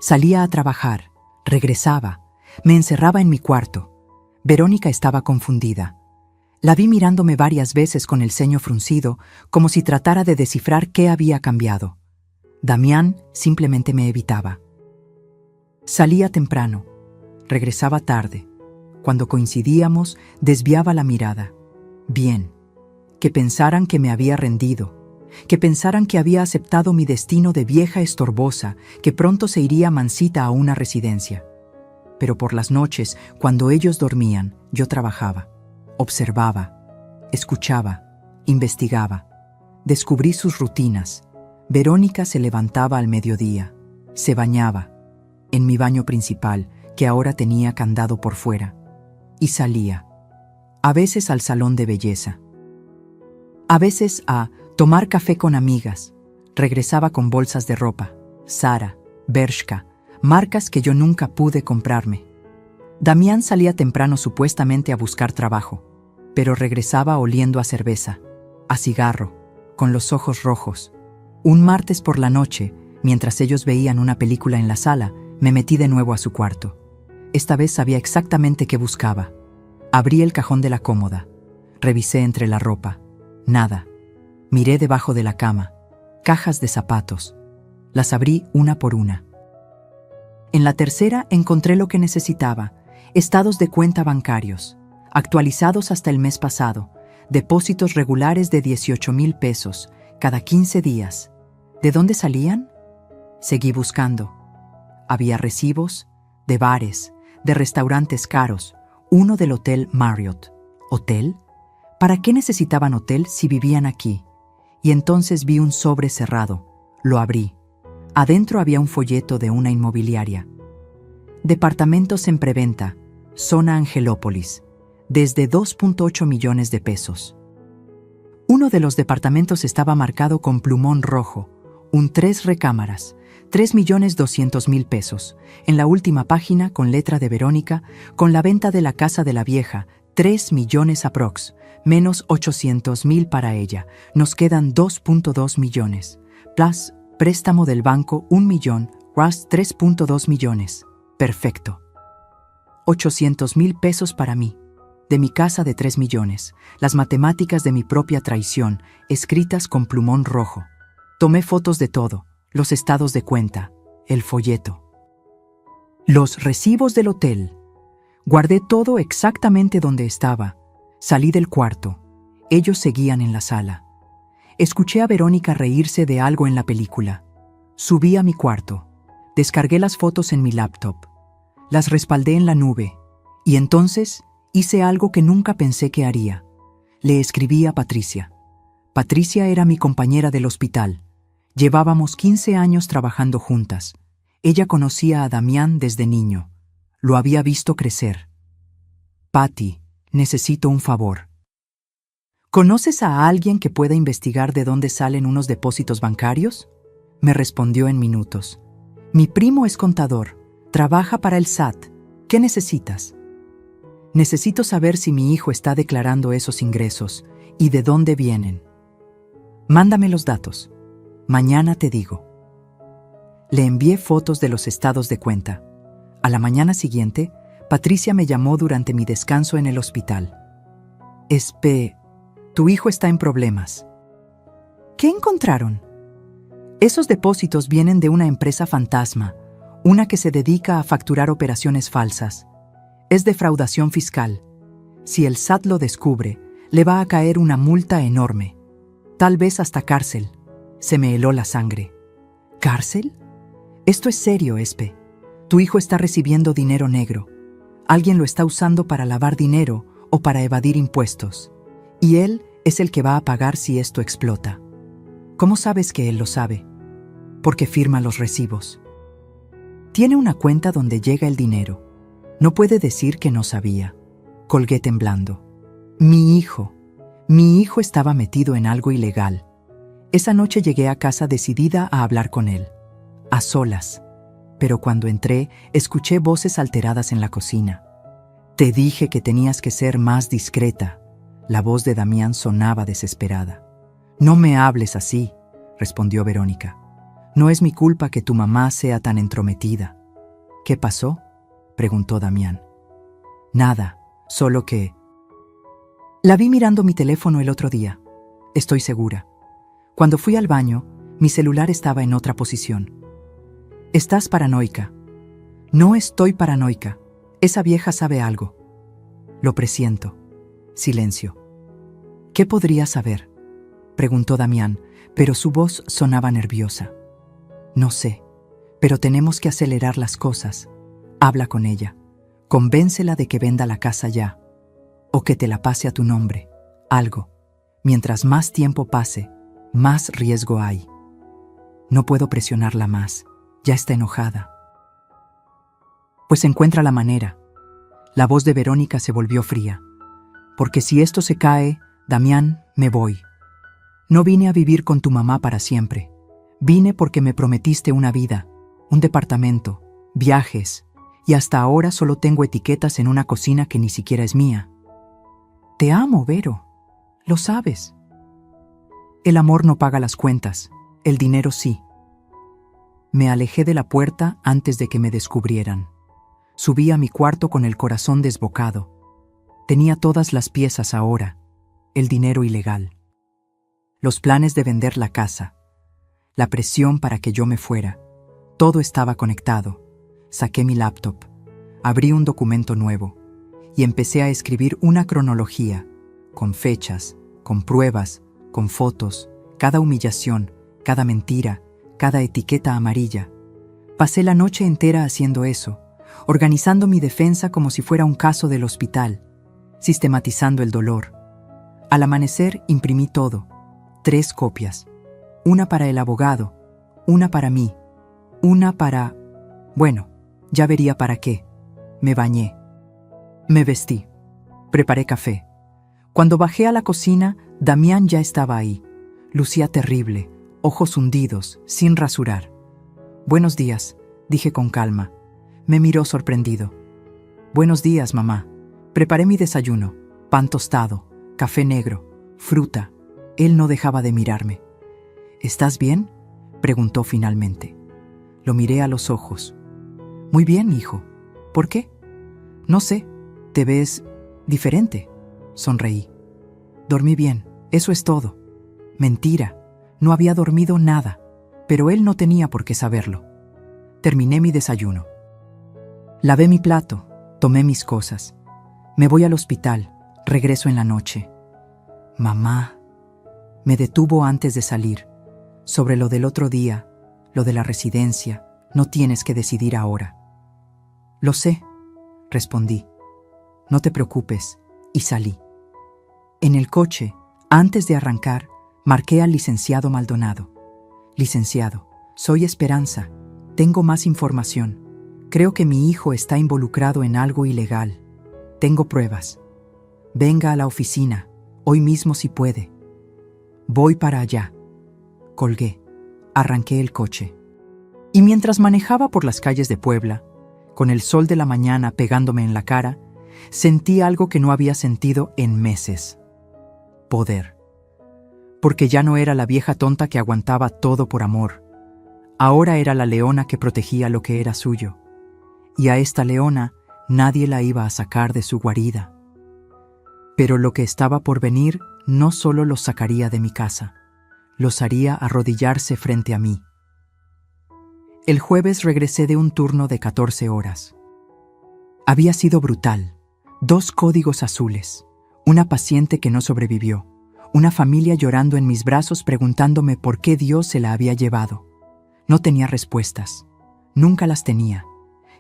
[SPEAKER 1] Salía a trabajar, regresaba, me encerraba en mi cuarto. Verónica estaba confundida. La vi mirándome varias veces con el ceño fruncido, como si tratara de descifrar qué había cambiado. Damián simplemente me evitaba. Salía temprano, regresaba tarde. Cuando coincidíamos, desviaba la mirada. Bien, que pensaran que me había rendido, que pensaran que había aceptado mi destino de vieja estorbosa, que pronto se iría mansita a una residencia. Pero por las noches, cuando ellos dormían, yo trabajaba, observaba, escuchaba, investigaba. Descubrí sus rutinas. Verónica se levantaba al mediodía, se bañaba, en mi baño principal, que ahora tenía candado por fuera, y salía, a veces al salón de belleza, a veces a tomar café con amigas. Regresaba con bolsas de ropa, Zara, Bershka, marcas que yo nunca pude comprarme. Damián salía temprano supuestamente a buscar trabajo, pero regresaba oliendo a cerveza, a cigarro, con los ojos rojos. Un martes por la noche, mientras ellos veían una película en la sala, me metí de nuevo a su cuarto. Esta vez sabía exactamente qué buscaba. Abrí el cajón de la cómoda. Revisé entre la ropa. Nada. Miré debajo de la cama. Cajas de zapatos. Las abrí una por una. En la tercera encontré lo que necesitaba: estados de cuenta bancarios, actualizados hasta el mes pasado, depósitos regulares de 18,000 pesos, cada 15 días. ¿De dónde salían? Seguí buscando. Había recibos de bares, de restaurantes caros, uno del Hotel Marriott. ¿Hotel? ¿Para qué necesitaban hotel si vivían aquí? Y entonces vi un sobre cerrado. Lo abrí. Adentro había un folleto de una inmobiliaria. Departamentos en preventa, zona Angelópolis, desde 2.8 millones de pesos. Uno de los departamentos estaba marcado con plumón rojo, un 3 recámaras, 3.200.000 pesos. En la última página, con letra de Verónica, con la venta de la casa de la vieja, 3 millones aprox, menos 800.000 para ella. Nos quedan 2.2 millones. Plus, préstamo del banco 1 millón, plus 3.2 millones. Perfecto. 800.000 pesos para mí. De mi casa de 3 millones. Las matemáticas de mi propia traición, escritas con plumón rojo. Tomé fotos de todo, los estados de cuenta, el folleto. Los recibos del hotel. Guardé todo exactamente donde estaba. Salí del cuarto. Ellos seguían en la sala. Escuché a Verónica reírse de algo en la película. Subí a mi cuarto. Descargué las fotos en mi laptop. Las respaldé en la nube. Y entonces hice algo que nunca pensé que haría. Le escribí a Patricia. Patricia era mi compañera del hospital. Llevábamos 15 años trabajando juntas. Ella conocía a Damián desde niño. Lo había visto crecer. Patty, necesito un favor. ¿Conoces a alguien que pueda investigar de dónde salen unos depósitos bancarios? Me respondió en minutos. Mi primo es contador. Trabaja para el SAT. ¿Qué necesitas? Necesito saber si mi hijo está declarando esos ingresos y de dónde vienen. Mándame los datos. Mañana te digo. Le envié fotos de los estados de cuenta. A la mañana siguiente, Patricia me llamó durante mi descanso en el hospital. Tu hijo está en problemas. ¿Qué encontraron? Esos depósitos vienen de una empresa fantasma, una que se dedica a facturar operaciones falsas. Es defraudación fiscal. Si el SAT lo descubre, le va a caer una multa enorme. Tal vez hasta cárcel. Se me heló la sangre. ¿Cárcel? Esto es serio, Espe. Tu hijo está recibiendo dinero negro. Alguien lo está usando para lavar dinero o para evadir impuestos. Y él es el que va a pagar si esto explota. ¿Cómo sabes que él lo sabe? Porque firma los recibos. Tiene una cuenta donde llega el dinero. No puede decir que no sabía. Colgué temblando. Mi hijo estaba metido en algo ilegal. Esa noche llegué a casa decidida a hablar con él. A solas. Pero cuando entré, escuché voces alteradas en la cocina. Te dije que tenías que ser más discreta. La voz de Damián sonaba desesperada. No me hables así, respondió Verónica. No es mi culpa que tu mamá sea tan entrometida. ¿Qué pasó?, preguntó Damián. Nada, solo que... La vi mirando mi teléfono el otro día. Estoy segura. Cuando fui al baño, mi celular estaba en otra posición. Estás paranoica. No estoy paranoica. Esa vieja sabe algo. Lo presiento. Silencio. ¿Qué podría saber?, preguntó Damián, pero su voz sonaba nerviosa. No sé, pero tenemos que acelerar las cosas. Habla con ella. Convéncela de que venda la casa ya. O que te la pase a tu nombre. Algo. Mientras más tiempo pase, más riesgo hay. No puedo presionarla más. Ya está enojada. Pues encuentra la manera. La voz de Verónica se volvió fría. Porque si esto se cae, Damián, me voy. No vine a vivir con tu mamá para siempre. Vine porque me prometiste una vida, un departamento, viajes, y hasta ahora solo tengo etiquetas en una cocina que ni siquiera es mía. Te amo, Vero. Lo sabes. El amor no paga las cuentas, el dinero sí. Me alejé de la puerta antes de que me descubrieran. Subí a mi cuarto con el corazón desbocado. Tenía todas las piezas ahora, el dinero ilegal. Los planes de vender la casa, la presión para que yo me fuera. Todo estaba conectado. Saqué mi laptop, abrí un documento nuevo y empecé a escribir una cronología, con fechas, con pruebas, con fotos, cada humillación, cada mentira, cada etiqueta amarilla. Pasé la noche entera haciendo eso, organizando mi defensa como si fuera un caso del hospital, sistematizando el dolor. Al amanecer imprimí todo, 3 copias, una para el abogado, una para mí, una para... Bueno, ya vería para qué. Me bañé. Me vestí. Preparé café. Cuando bajé a la cocina, Damián ya estaba ahí. Lucía terrible, ojos hundidos, sin rasurar. «Buenos días», dije con calma. Me miró sorprendido. «Buenos días, mamá. Preparé mi desayuno, pan tostado, café negro, fruta». Él no dejaba de mirarme. «¿Estás bien?», preguntó finalmente. Lo miré a los ojos. «Muy bien, hijo. ¿Por qué?». «No sé. Te ves diferente», sonreí. «Dormí bien, eso es todo». Mentira. No había dormido nada, pero él no tenía por qué saberlo. Terminé mi desayuno. Lavé mi plato, tomé mis cosas. Me voy al hospital, regreso en la noche. «Mamá», me detuvo antes de salir. «Sobre lo del otro día, lo de la residencia, no tienes que decidir ahora». «Lo sé», respondí. «No te preocupes», y salí. En el coche, antes de arrancar, marqué al licenciado Maldonado. «Licenciado, soy Esperanza. Tengo más información. Creo que mi hijo está involucrado en algo ilegal. Tengo pruebas. Venga a la oficina, hoy mismo si puede». «Voy para allá». Colgué. Arranqué el coche. Y mientras manejaba por las calles de Puebla, con el sol de la mañana pegándome en la cara, sentí algo que no había sentido en meses. Poder. Porque ya no era la vieja tonta que aguantaba todo por amor. Ahora era la leona que protegía lo que era suyo. Y a esta leona nadie la iba a sacar de su guarida. Pero lo que estaba por venir no solo los sacaría de mi casa, los haría arrodillarse frente a mí. El jueves regresé de un turno de 14 horas. Había sido brutal. 2 códigos azules, una paciente que no sobrevivió, una familia llorando en mis brazos preguntándome por qué Dios se la había llevado. No tenía respuestas. Nunca las tenía.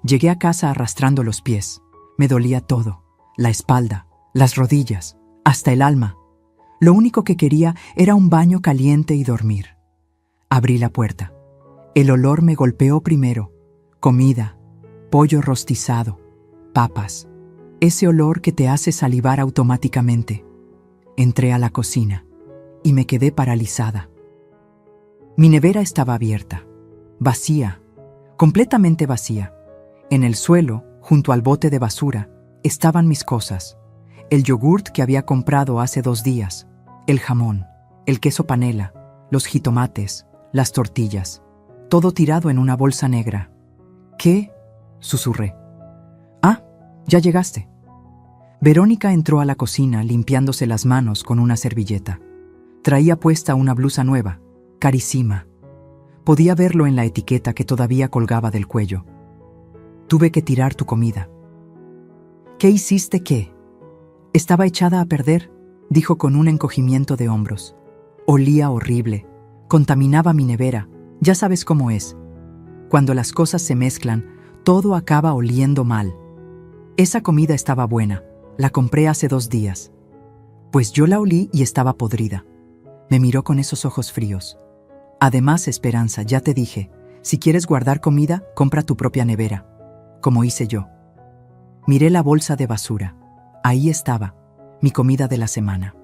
[SPEAKER 1] Llegué a casa arrastrando los pies. Me dolía todo, la espalda, las rodillas, hasta el alma. Lo único que quería era un baño caliente y dormir. Abrí la puerta. El olor me golpeó primero. Comida, pollo rostizado, papas. Ese olor que te hace salivar automáticamente. Entré a la cocina y me quedé paralizada. Mi nevera estaba abierta, vacía, completamente vacía. En el suelo, junto al bote de basura, estaban mis cosas. El yogurt que había comprado hace 2 días, el jamón, el queso panela, los jitomates, las tortillas, todo tirado en una bolsa negra. «¿Qué?», susurré. «Ah, ya llegaste». Verónica entró a la cocina limpiándose las manos con una servilleta. Traía puesta una blusa nueva, carísima. Podía verlo en la etiqueta que todavía colgaba del cuello. «Tuve que tirar tu comida». «¿Qué hiciste qué?». «Estaba echada a perder», dijo con un encogimiento de hombros. «Olía horrible. Contaminaba mi nevera. Ya sabes cómo es. Cuando las cosas se mezclan, todo acaba oliendo mal. Esa comida estaba buena. La compré hace 2 días». Pues yo la olí y estaba podrida. Me miró con esos ojos fríos. «Además, Esperanza, ya te dije, si quieres guardar comida, compra tu propia nevera», como hice yo. Miré la bolsa de basura. Ahí estaba, mi comida de la semana.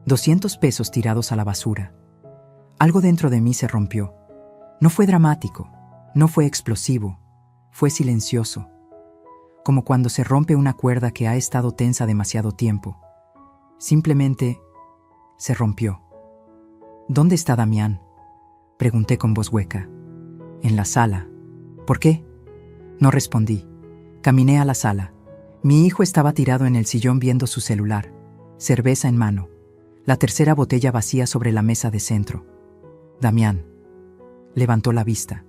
[SPEAKER 1] 200 pesos tirados a la basura. Algo dentro de mí se rompió. No fue dramático, no fue explosivo, fue silencioso. Como cuando se rompe una cuerda que ha estado tensa demasiado tiempo. Simplemente se rompió. «¿Dónde está Damián?», pregunté con voz hueca. «En la sala». «¿Por qué?». No respondí. Caminé a la sala. Mi hijo estaba tirado en el sillón viendo su celular, cerveza en mano, la tercera botella vacía sobre la mesa de centro. «Damián». Levantó la vista.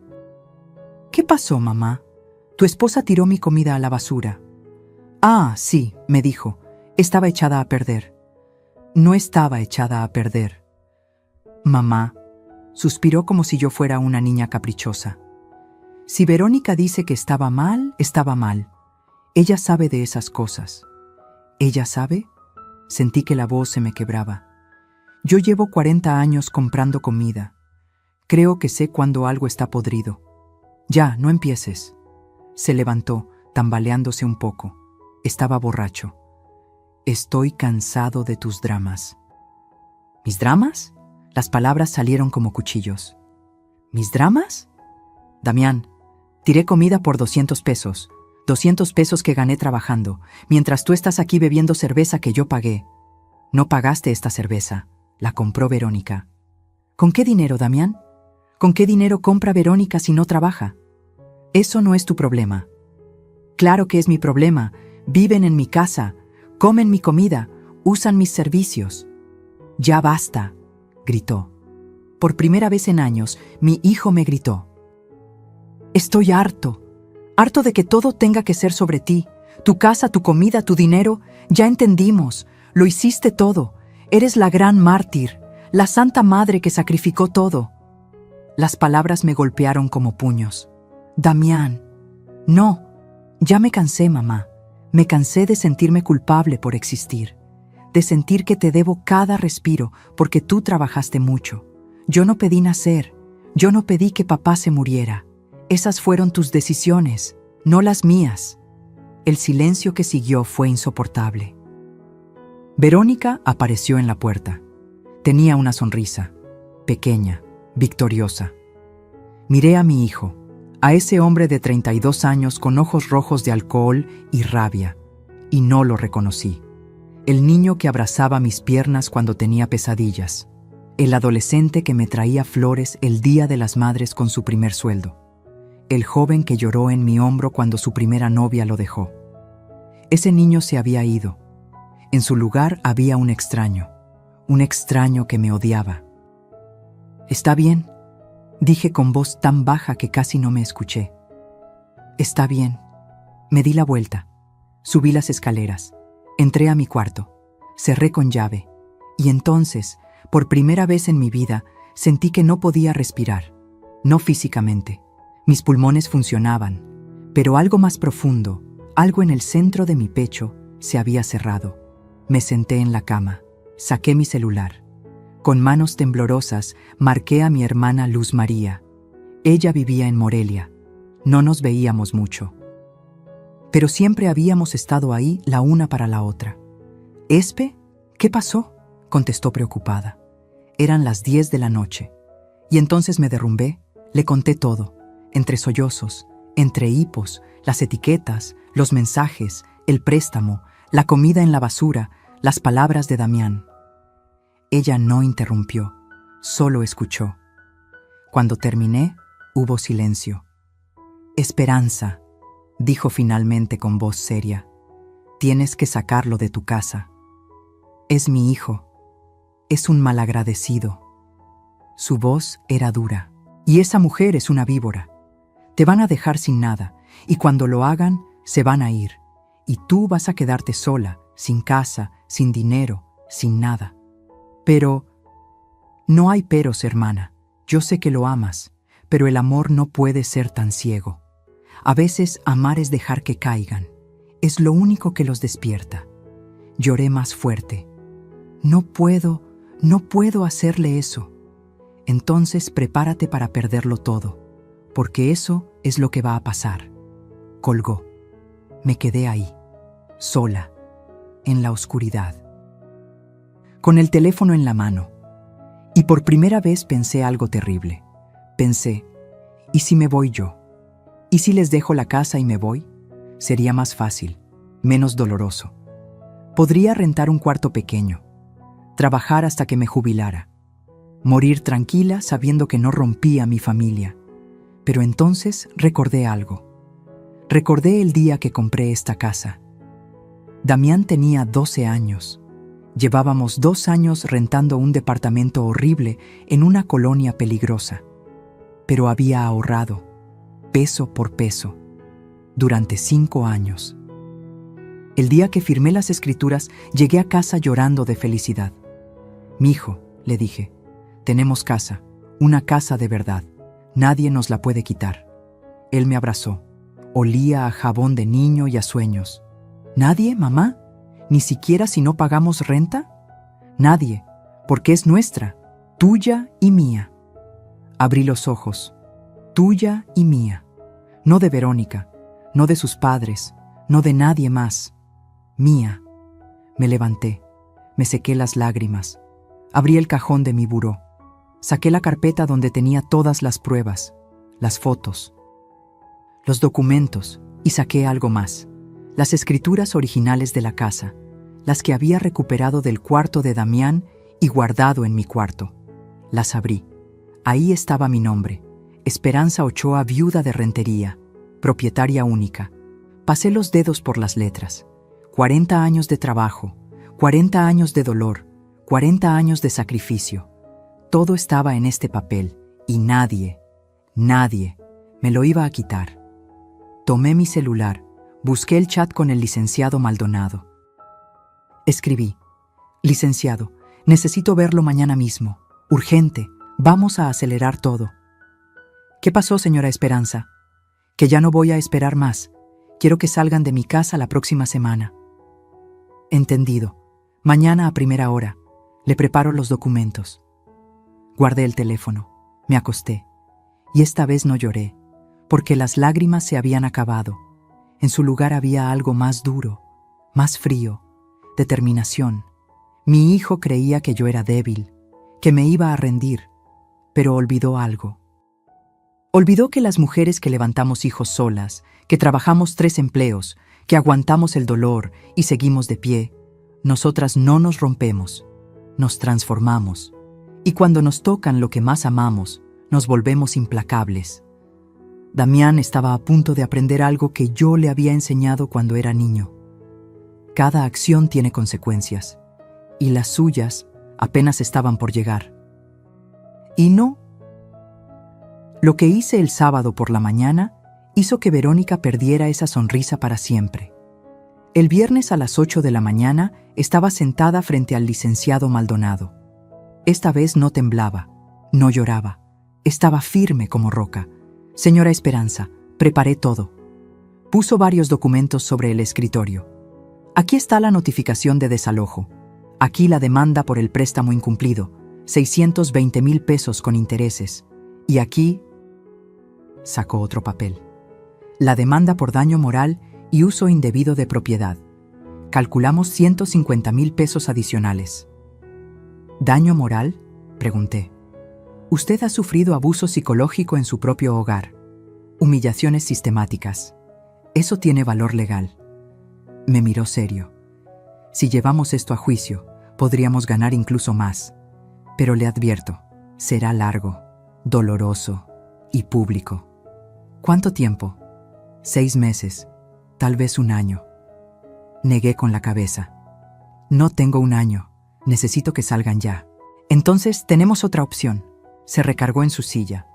[SPEAKER 1] «¿Qué pasó, mamá? Tu esposa tiró mi comida a la basura». «Ah, sí», me dijo. «Estaba echada a perder». «No estaba echada a perder». «Mamá», suspiró como si yo fuera una niña caprichosa. «Si Verónica dice que estaba mal, estaba mal. Ella sabe de esas cosas». «¿Ella sabe?». Sentí que la voz se me quebraba. Yo llevo 40 años comprando comida. Creo que sé cuando algo está podrido. Ya, no empieces. Se levantó, tambaleándose un poco. Estaba borracho. Estoy cansado de tus dramas. ¿Mis dramas? Las palabras salieron como cuchillos. ¿Mis dramas? Damián, tiré comida por 200 pesos. 200 pesos que gané trabajando, mientras tú estás aquí bebiendo cerveza que yo pagué. No pagaste esta cerveza, la compró Verónica. ¿Con qué dinero, Damián? ¿Con qué dinero compra Verónica si no trabaja? Eso no es tu problema. Claro que es mi problema. Viven en mi casa, comen mi comida, usan mis servicios. Ya basta, gritó. Por primera vez en años, mi hijo me gritó. Estoy harto. Harto de que todo tenga que ser sobre ti. Tu casa, tu comida, tu dinero. Ya entendimos. Lo hiciste todo. Eres la gran mártir, la santa madre que sacrificó todo. Las palabras me golpearon como puños. Damián. No. Ya me cansé, mamá. Me cansé de sentirme culpable por existir. De sentir que te debo cada respiro porque tú trabajaste mucho. Yo no pedí nacer. Yo no pedí que papá se muriera. Esas fueron tus decisiones, no las mías. El silencio que siguió fue insoportable. Verónica apareció en la puerta. Tenía una sonrisa, pequeña, victoriosa. Miré a mi hijo, a ese hombre de 32 años con ojos rojos de alcohol y rabia, y no lo reconocí. El niño que abrazaba mis piernas cuando tenía pesadillas. El adolescente que me traía flores el Día de las Madres con su primer sueldo. El joven que lloró en mi hombro cuando su primera novia lo dejó. Ese niño se había ido. En su lugar había un extraño que me odiaba. «Está bien», dije con voz tan baja que casi no me escuché. «Está bien». Me di la vuelta, subí las escaleras, entré a mi cuarto, cerré con llave, y entonces, por primera vez en mi vida, sentí que no podía respirar, no físicamente. Mis pulmones funcionaban, pero algo más profundo, algo en el centro de mi pecho, se había cerrado. Me senté en la cama, saqué mi celular. Con manos temblorosas, marqué a mi hermana Luz María. Ella vivía en Morelia. No nos veíamos mucho. Pero siempre habíamos estado ahí la una para la otra. «¿Espe? ¿Qué pasó?», contestó preocupada. Eran las 10 de la noche. Y entonces me derrumbé, le conté todo. Entre sollozos, entre hipos, las etiquetas, los mensajes, el préstamo, la comida en la basura, las palabras de Damián. Ella no interrumpió, solo escuchó. Cuando terminé, hubo silencio. «Esperanza», dijo finalmente con voz seria. «Tienes que sacarlo de tu casa. Es mi hijo. Es un malagradecido». Su voz era dura. «Y esa mujer es una víbora. Te van a dejar sin nada, y cuando lo hagan, se van a ir. Y tú vas a quedarte sola, sin casa, sin dinero, sin nada». «Pero...». «No hay peros, hermana. Yo sé que lo amas, pero el amor no puede ser tan ciego. A veces amar es dejar que caigan. Es lo único que los despierta». Lloré más fuerte. No puedo hacerle eso». «Entonces prepárate para perderlo todo, porque eso es lo que va a pasar». Colgó. Me quedé ahí, sola, en la oscuridad, con el teléfono en la mano. Y por primera vez pensé algo terrible. Pensé, ¿y si me voy yo? ¿Y si les dejo la casa y me voy? Sería más fácil, menos doloroso. Podría rentar un cuarto pequeño, trabajar hasta que me jubilara, morir tranquila sabiendo que no rompía mi familia. Pero entonces recordé algo. Recordé el día que compré esta casa. Damián tenía 12 años. Llevábamos 2 años rentando un departamento horrible en una colonia peligrosa. Pero había ahorrado, peso por peso, durante 5 años. El día que firmé las escrituras, llegué a casa llorando de felicidad. «Mijo», le dije, «tenemos casa, una casa de verdad. Nadie nos la puede quitar». Él me abrazó. Olía a jabón de niño y a sueños. «¿Nadie, mamá? ¿Ni siquiera si no pagamos renta? Nadie, porque es nuestra, tuya y mía. Abrí los ojos. Tuya y mía. No de Verónica, no de sus padres, no de nadie más. Mía. Me levanté, me sequé las lágrimas. Abrí el cajón de mi buró. Saqué la carpeta donde tenía todas las pruebas, las fotos, los documentos, y saqué algo más. Las escrituras originales de la casa, las que había recuperado del cuarto de Damián y guardado en mi cuarto. Las abrí. Ahí estaba mi nombre, Esperanza Ochoa, viuda de Rentería, propietaria única. Pasé los dedos por las letras. 40 años de trabajo, 40 años de dolor, 40 años de sacrificio. Todo estaba en este papel y nadie me lo iba a quitar. Tomé mi celular, busqué el chat con el licenciado Maldonado. Escribí: licenciado, necesito verlo mañana mismo. Urgente, vamos a acelerar todo. ¿Qué pasó, señora Esperanza? Que ya no voy a esperar más. Quiero que salgan de mi casa la próxima semana. Entendido. Mañana a primera hora. Le preparo los documentos. Guardé el teléfono. Me acosté. Y esta vez no lloré, porque las lágrimas se habían acabado. En su lugar había algo más duro, más frío, determinación. Mi hijo creía que yo era débil, que me iba a rendir, pero olvidó algo. Olvidó que las mujeres que levantamos hijos solas, que trabajamos 3 empleos, que aguantamos el dolor y seguimos de pie, nosotras no nos rompemos, nos transformamos. Y cuando nos tocan lo que más amamos, nos volvemos implacables. Damián estaba a punto de aprender algo que yo le había enseñado cuando era niño. Cada acción tiene consecuencias, y las suyas apenas estaban por llegar. Y no. Lo que hice el sábado por la mañana hizo que Verónica perdiera esa sonrisa para siempre. El viernes a las 8 de la mañana estaba sentada frente al licenciado Maldonado. Esta vez no temblaba, no lloraba, estaba firme como roca. Señora Esperanza, preparé todo. Puso varios documentos sobre el escritorio. Aquí está la notificación de desalojo. Aquí la demanda por el préstamo incumplido, 620,000 pesos con intereses. Y aquí sacó otro papel. La demanda por daño moral y uso indebido de propiedad. Calculamos 150,000 pesos adicionales. ¿Daño moral?, pregunté. Usted ha sufrido abuso psicológico en su propio hogar. Humillaciones sistemáticas. Eso tiene valor legal. Me miró serio. Si llevamos esto a juicio, podríamos ganar incluso más. Pero le advierto, será largo, doloroso y público. ¿Cuánto tiempo? 6 meses, tal vez 1 año. Negué con la cabeza. No tengo 1 año, necesito que salgan ya. Entonces tenemos otra opción. Se recargó en su silla.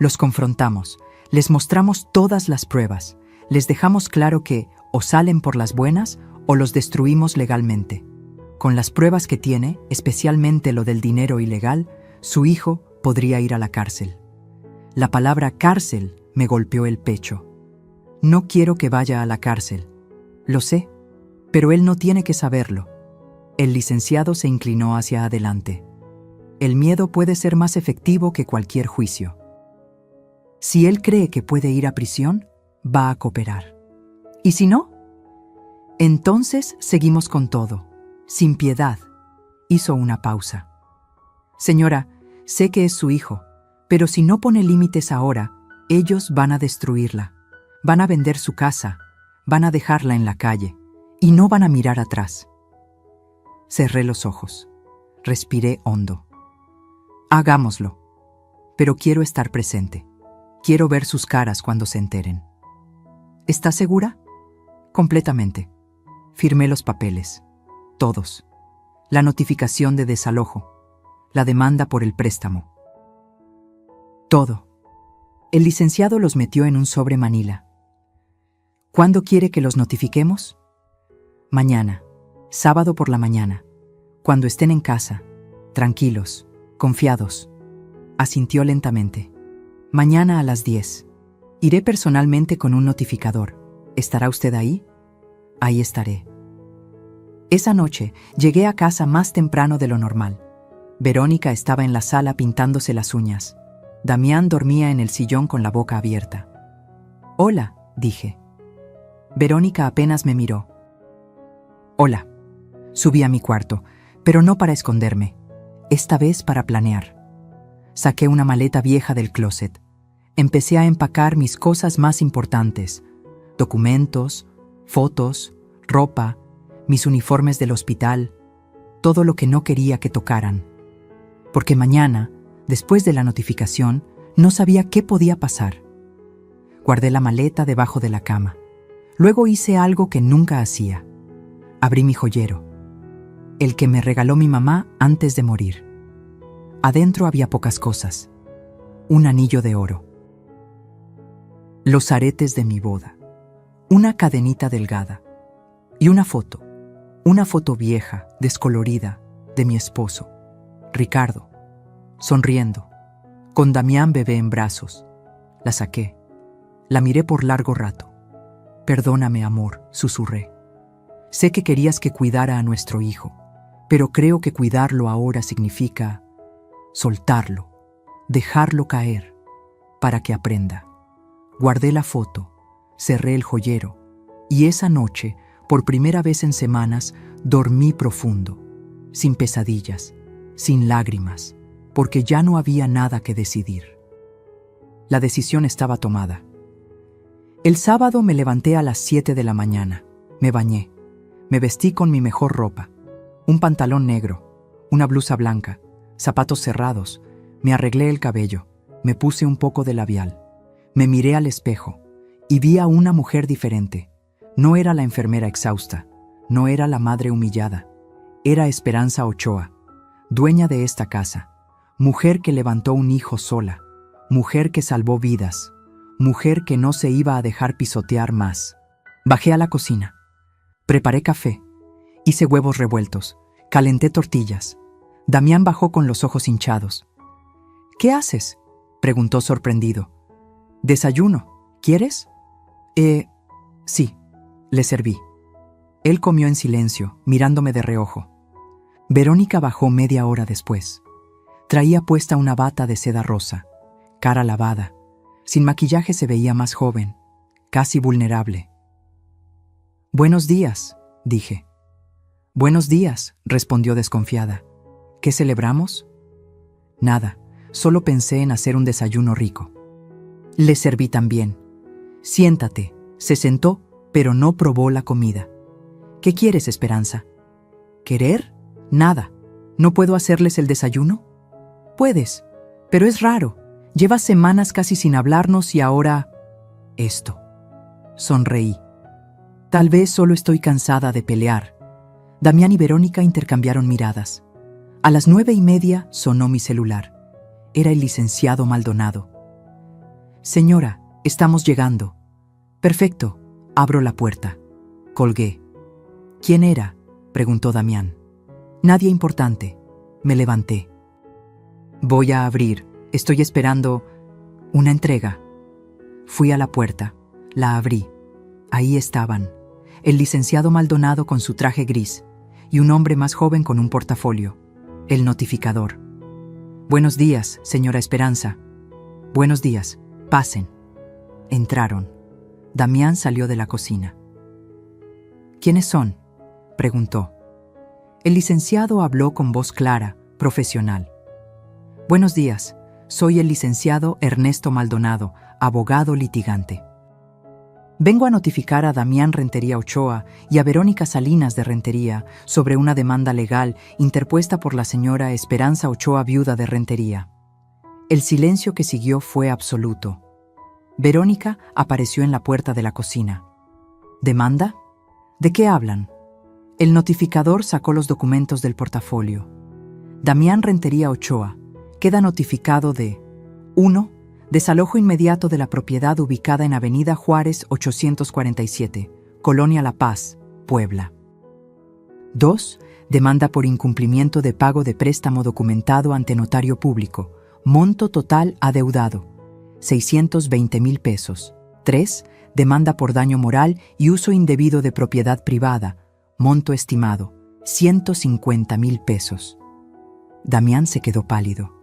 [SPEAKER 1] Los confrontamos, les mostramos todas las pruebas, les dejamos claro que o salen por las buenas o los destruimos legalmente. Con las pruebas que tiene, especialmente lo del dinero ilegal, su hijo podría ir a la cárcel. La palabra cárcel me golpeó el pecho. No quiero que vaya a la cárcel. Lo sé, pero él no tiene que saberlo. El licenciado se inclinó hacia adelante. El miedo puede ser más efectivo que cualquier juicio. Si él cree que puede ir a prisión, va a cooperar. ¿Y si no? Entonces seguimos con todo, sin piedad. Hizo una pausa. Señora, sé que es su hijo, pero si no pone límites ahora, ellos van a destruirla. Van a vender su casa, van a dejarla en la calle y no van a mirar atrás. Cerré los ojos. Respiré hondo. Hagámoslo. Pero quiero estar presente. Quiero ver sus caras cuando se enteren. ¿Está segura? Completamente. Firmé los papeles. Todos. La notificación de desalojo. La demanda por el préstamo. Todo. El licenciado los metió en un sobre manila. ¿Cuándo quiere que los notifiquemos? Mañana. Sábado por la mañana. Cuando estén en casa. Tranquilos. Confiados. Asintió lentamente. Mañana a las 10. Iré personalmente con un notificador. ¿Estará usted ahí? Ahí estaré. Esa noche llegué a casa más temprano de lo normal. Verónica estaba en la sala pintándose las uñas. Damián dormía en el sillón con la boca abierta. «Hola», dije. Verónica apenas me miró. «Hola». Subí a mi cuarto, pero no para esconderme, esta vez para planear. Saqué una maleta vieja del closet. Empecé a empacar mis cosas más importantes: documentos, fotos, ropa, mis uniformes del hospital, todo lo que no quería que tocaran. Porque mañana, después de la notificación, no sabía qué podía pasar. Guardé la maleta debajo de la cama. Luego hice algo que nunca hacía. Abrí mi joyero, el que me regaló mi mamá antes de morir. Adentro había pocas cosas. Un anillo de oro, los aretes de mi boda, una cadenita delgada y una foto vieja, descolorida, de mi esposo, Ricardo, sonriendo, con Damián bebé en brazos. La saqué, la miré por largo rato. «Perdóname, amor», susurré. «Sé que querías que cuidara a nuestro hijo, pero creo que cuidarlo ahora significa soltarlo, dejarlo caer, para que aprenda». Guardé la foto, cerré el joyero, y esa noche, por primera vez en semanas, dormí profundo, sin pesadillas, sin lágrimas, porque ya no había nada que decidir. La decisión estaba tomada. El sábado me levanté a las 7 de la mañana, me bañé, me vestí con mi mejor ropa, un pantalón negro, una blusa blanca, zapatos cerrados, me arreglé el cabello, me puse un poco de labial. Me miré al espejo y vi a una mujer diferente. No era la enfermera exhausta, no era la madre humillada. Era Esperanza Ochoa, dueña de esta casa, mujer que levantó un hijo sola, mujer que salvó vidas, mujer que no se iba a dejar pisotear más. Bajé a la cocina, preparé café, hice huevos revueltos, calenté tortillas. Damián bajó con los ojos hinchados. «¿Qué haces?», preguntó sorprendido. «Desayuno, ¿quieres?» Sí», le serví. Él comió en silencio, mirándome de reojo. Verónica bajó media hora después. Traía puesta una bata de seda rosa, cara lavada. Sin maquillaje se veía más joven, casi vulnerable. «Buenos días», dije. «Buenos días», respondió desconfiada. «¿Qué celebramos?» «Nada, solo pensé en hacer un desayuno rico». Le serví también. «Siéntate», se sentó, pero no probó la comida. «¿Qué quieres, Esperanza?» «¿Querer? Nada. ¿No puedo hacerles el desayuno?» «Puedes, pero es raro. Llevas semanas casi sin hablarnos y ahora...» «Esto». Sonreí. «Tal vez solo estoy cansada de pelear». Damián y Verónica intercambiaron miradas. A las 9:30 sonó mi celular. Era el licenciado Maldonado. «Señora, estamos llegando». «Perfecto». Abro la puerta. Colgué. «¿Quién era?», preguntó Damián. «Nadie importante». Me levanté. «Voy a abrir. Estoy esperando una entrega». Fui a la puerta. La abrí. Ahí estaban. El licenciado Maldonado con su traje gris y un hombre más joven con un portafolio. El notificador. «Buenos días, señora Esperanza». «Buenos días. Pasen». Entraron. Damián salió de la cocina. «¿Quiénes son?», preguntó. El licenciado habló con voz clara, profesional. «Buenos días. Soy el licenciado Ernesto Maldonado, abogado litigante. Vengo a notificar a Damián Rentería Ochoa y a Verónica Salinas de Rentería sobre una demanda legal interpuesta por la señora Esperanza Ochoa, viuda de Rentería». El silencio que siguió fue absoluto. Verónica apareció en la puerta de la cocina. «¿Demanda? ¿De qué hablan?». El notificador sacó los documentos del portafolio. Damián Rentería Ochoa queda notificado de 1. Desalojo inmediato de la propiedad ubicada en Avenida Juárez 847, Colonia La Paz, Puebla. 2. Demanda por incumplimiento de pago de préstamo documentado ante notario público. Monto total adeudado, 620,000 pesos. 3. Demanda por daño moral y uso indebido de propiedad privada. Monto estimado, 150,000 pesos. Damián se quedó pálido.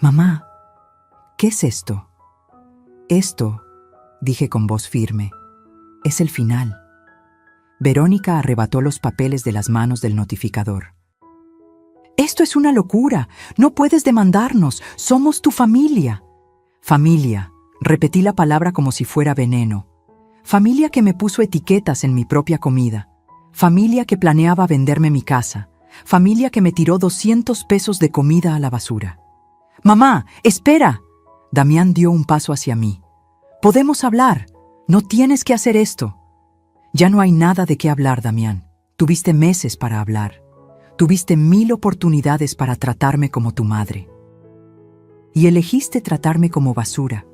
[SPEAKER 1] «Mamá, ¿qué es esto?» «Esto», dije con voz firme, «es el final». Verónica arrebató los papeles de las manos del notificador. «Esto es una locura. No puedes demandarnos. Somos tu familia». «Familia», repetí la palabra como si fuera veneno. «Familia que me puso etiquetas en mi propia comida. Familia que planeaba venderme mi casa. Familia que me tiró 200 pesos de comida a la basura». «Mamá, espera». Damián dio un paso hacia mí. «Podemos hablar. No tienes que hacer esto». «Ya no hay nada de qué hablar, Damián. Tuviste meses para hablar. Tuviste 1000 oportunidades para tratarme como tu madre. Y elegiste tratarme como basura».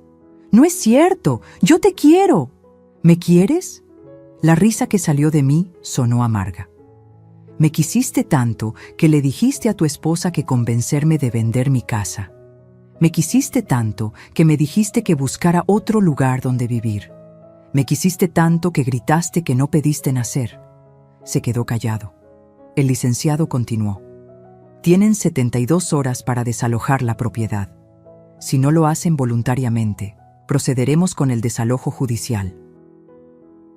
[SPEAKER 1] «No es cierto. Yo te quiero». «¿Me quieres?» La risa que salió de mí sonó amarga. «Me quisiste tanto que le dijiste a tu esposa que convencerme de vender mi casa. Me quisiste tanto que me dijiste que buscara otro lugar donde vivir. Me quisiste tanto que gritaste que no pediste nacer». Se quedó callado. El licenciado continuó. «Tienen 72 horas para desalojar la propiedad. Si no lo hacen voluntariamente, procederemos con el desalojo judicial.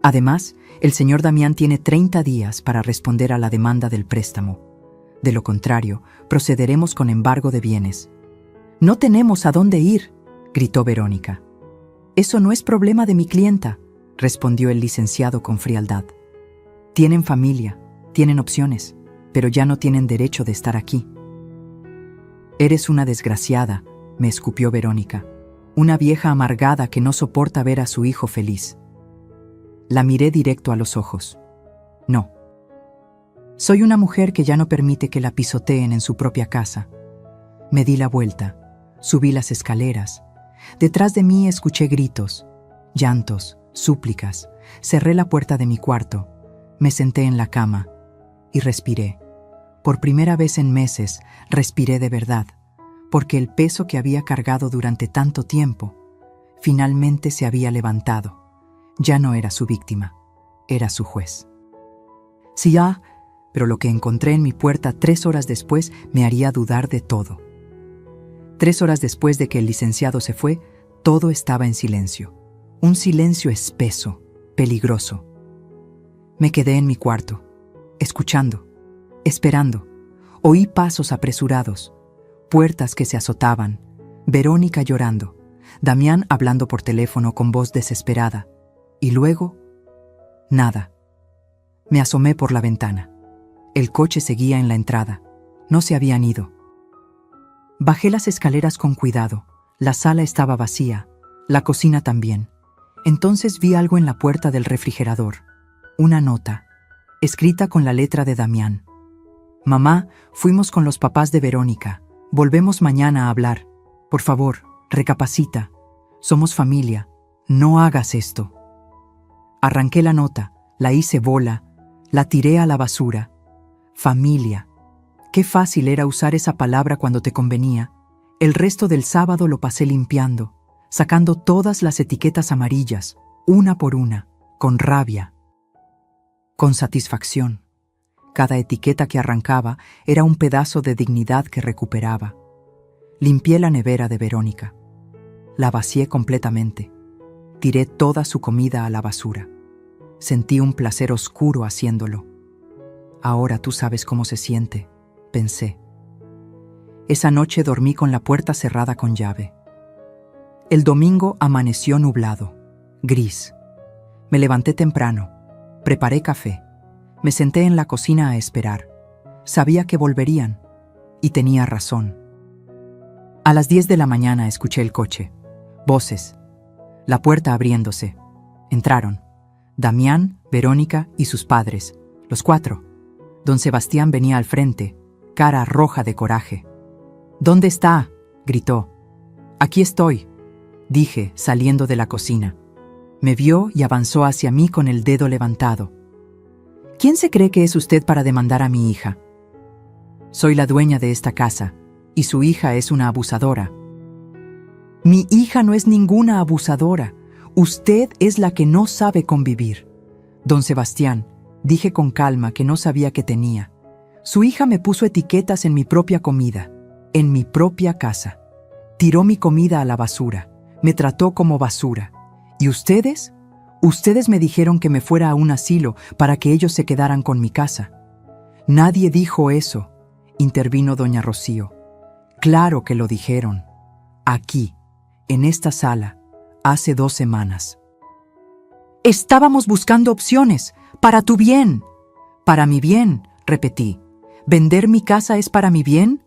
[SPEAKER 1] Además, el señor Damián tiene 30 días para responder a la demanda del préstamo. De lo contrario, procederemos con embargo de bienes». «No tenemos a dónde ir», gritó Verónica. «Eso no es problema de mi clienta», respondió el licenciado con frialdad. «Tienen familia, tienen opciones, pero ya no tienen derecho de estar aquí». «Eres una desgraciada», me escupió Verónica. «Una vieja amargada que no soporta ver a su hijo feliz». La miré directo a los ojos. «No. Soy una mujer que ya no permite que la pisoteen en su propia casa». Me di la vuelta, subí las escaleras. Detrás de mí escuché gritos, llantos, súplicas. Cerré la puerta de mi cuarto, me senté en la cama y respiré. Por primera vez en meses, respiré de verdad, porque el peso que había cargado durante tanto tiempo finalmente se había levantado. Ya no era su víctima, era su juez. Sí, pero lo que encontré en mi puerta 3 horas después me haría dudar de todo. 3 horas después de que el licenciado se fue, todo estaba en silencio. Un silencio espeso, peligroso. Me quedé en mi cuarto, escuchando, esperando. Oí pasos apresurados, puertas que se azotaban, Verónica llorando, Damián hablando por teléfono con voz desesperada. Y luego, nada. Me asomé por la ventana. El coche seguía en la entrada. No se habían ido. Bajé las escaleras con cuidado. La sala estaba vacía, la cocina también. Entonces vi algo en la puerta del refrigerador. Una nota, escrita con la letra de Damián. «Mamá, fuimos con los papás de Verónica. Volvemos mañana a hablar. Por favor, recapacita. Somos familia. No hagas esto». Arranqué la nota, la hice bola, la tiré a la basura. Familia. Qué fácil era usar esa palabra cuando te convenía. El resto del sábado lo pasé limpiando, sacando todas las etiquetas amarillas, una por una, con rabia, con satisfacción. Cada etiqueta que arrancaba era un pedazo de dignidad que recuperaba. Limpié la nevera de Verónica. La vacié completamente. Tiré toda su comida a la basura. Sentí un placer oscuro haciéndolo. Ahora tú sabes cómo se siente, pensé. Esa noche dormí con la puerta cerrada con llave. El domingo amaneció nublado, gris. Me levanté temprano, preparé café, me senté en la cocina a esperar. Sabía que volverían, y tenía razón. A las 10 de la mañana escuché el coche, voces, la puerta abriéndose. Entraron Damián, Verónica y sus padres, los 4. Don Sebastián venía al frente, cara roja de coraje. «¿Dónde está?», gritó. «Aquí estoy», dije, saliendo de la cocina. Me vio y avanzó hacia mí con el dedo levantado. «¿Quién se cree que es usted para demandar a mi hija?». «Soy la dueña de esta casa, y su hija es una abusadora». «Mi hija no es ninguna abusadora. Usted es la que no sabe convivir». «Don Sebastián, Dije con calma que no sabía qué tenía. Su hija me puso etiquetas en mi propia comida, en mi propia casa. Tiró mi comida a la basura, me trató como basura. ¿Y ustedes? Ustedes me dijeron que me fuera a un asilo para que ellos se quedaran con mi casa. Nadie dijo eso, intervino doña Rocío. Claro que lo dijeron. Aquí, en esta sala, hace 2 semanas. Estábamos buscando opciones, para tu bien. Para mi bien, repetí. ¿Vender mi casa es para mi bien?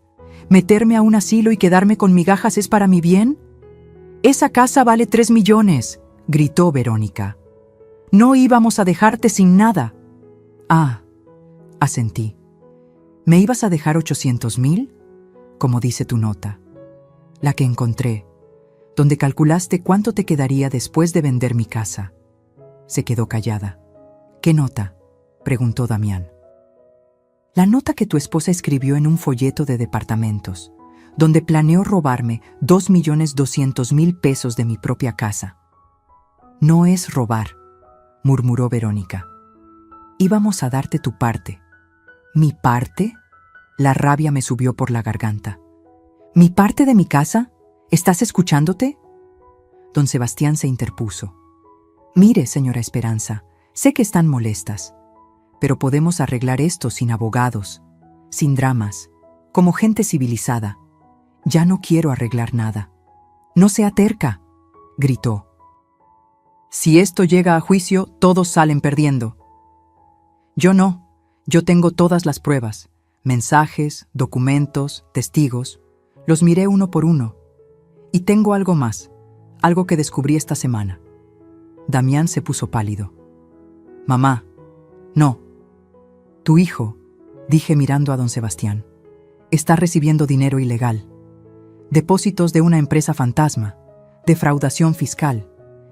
[SPEAKER 1] ¿Meterme a un asilo y quedarme con migajas es para mi bien? Esa casa vale 3 millones, gritó Verónica. No íbamos a dejarte sin nada. Ah, asentí. ¿Me ibas a dejar 800,000? Como dice tu nota. La que encontré, donde calculaste cuánto te quedaría después de vender mi casa. Se quedó callada. ¿Qué nota?, preguntó Damián. La nota que tu esposa escribió en un folleto de departamentos, donde planeó robarme 2,200,000 pesos de mi propia casa. No es robar, murmuró Verónica. Íbamos a darte tu parte. ¿Mi parte? La rabia me subió por la garganta. ¿Mi parte de mi casa? ¿Estás escuchándote? Don Sebastián se interpuso. Mire, señora Esperanza, sé que están molestas, pero podemos arreglar esto sin abogados, sin dramas, como gente civilizada. Ya no quiero arreglar nada. No sea terca, gritó. Si esto llega a juicio, todos salen perdiendo. Yo no, yo tengo todas las pruebas, mensajes, documentos, testigos. Los miré uno por uno. Y tengo algo más, algo que descubrí esta semana. Damián se puso pálido. Mamá, no. Tu hijo, dije mirando a don Sebastián, está recibiendo dinero ilegal. Depósitos de una empresa fantasma, defraudación fiscal.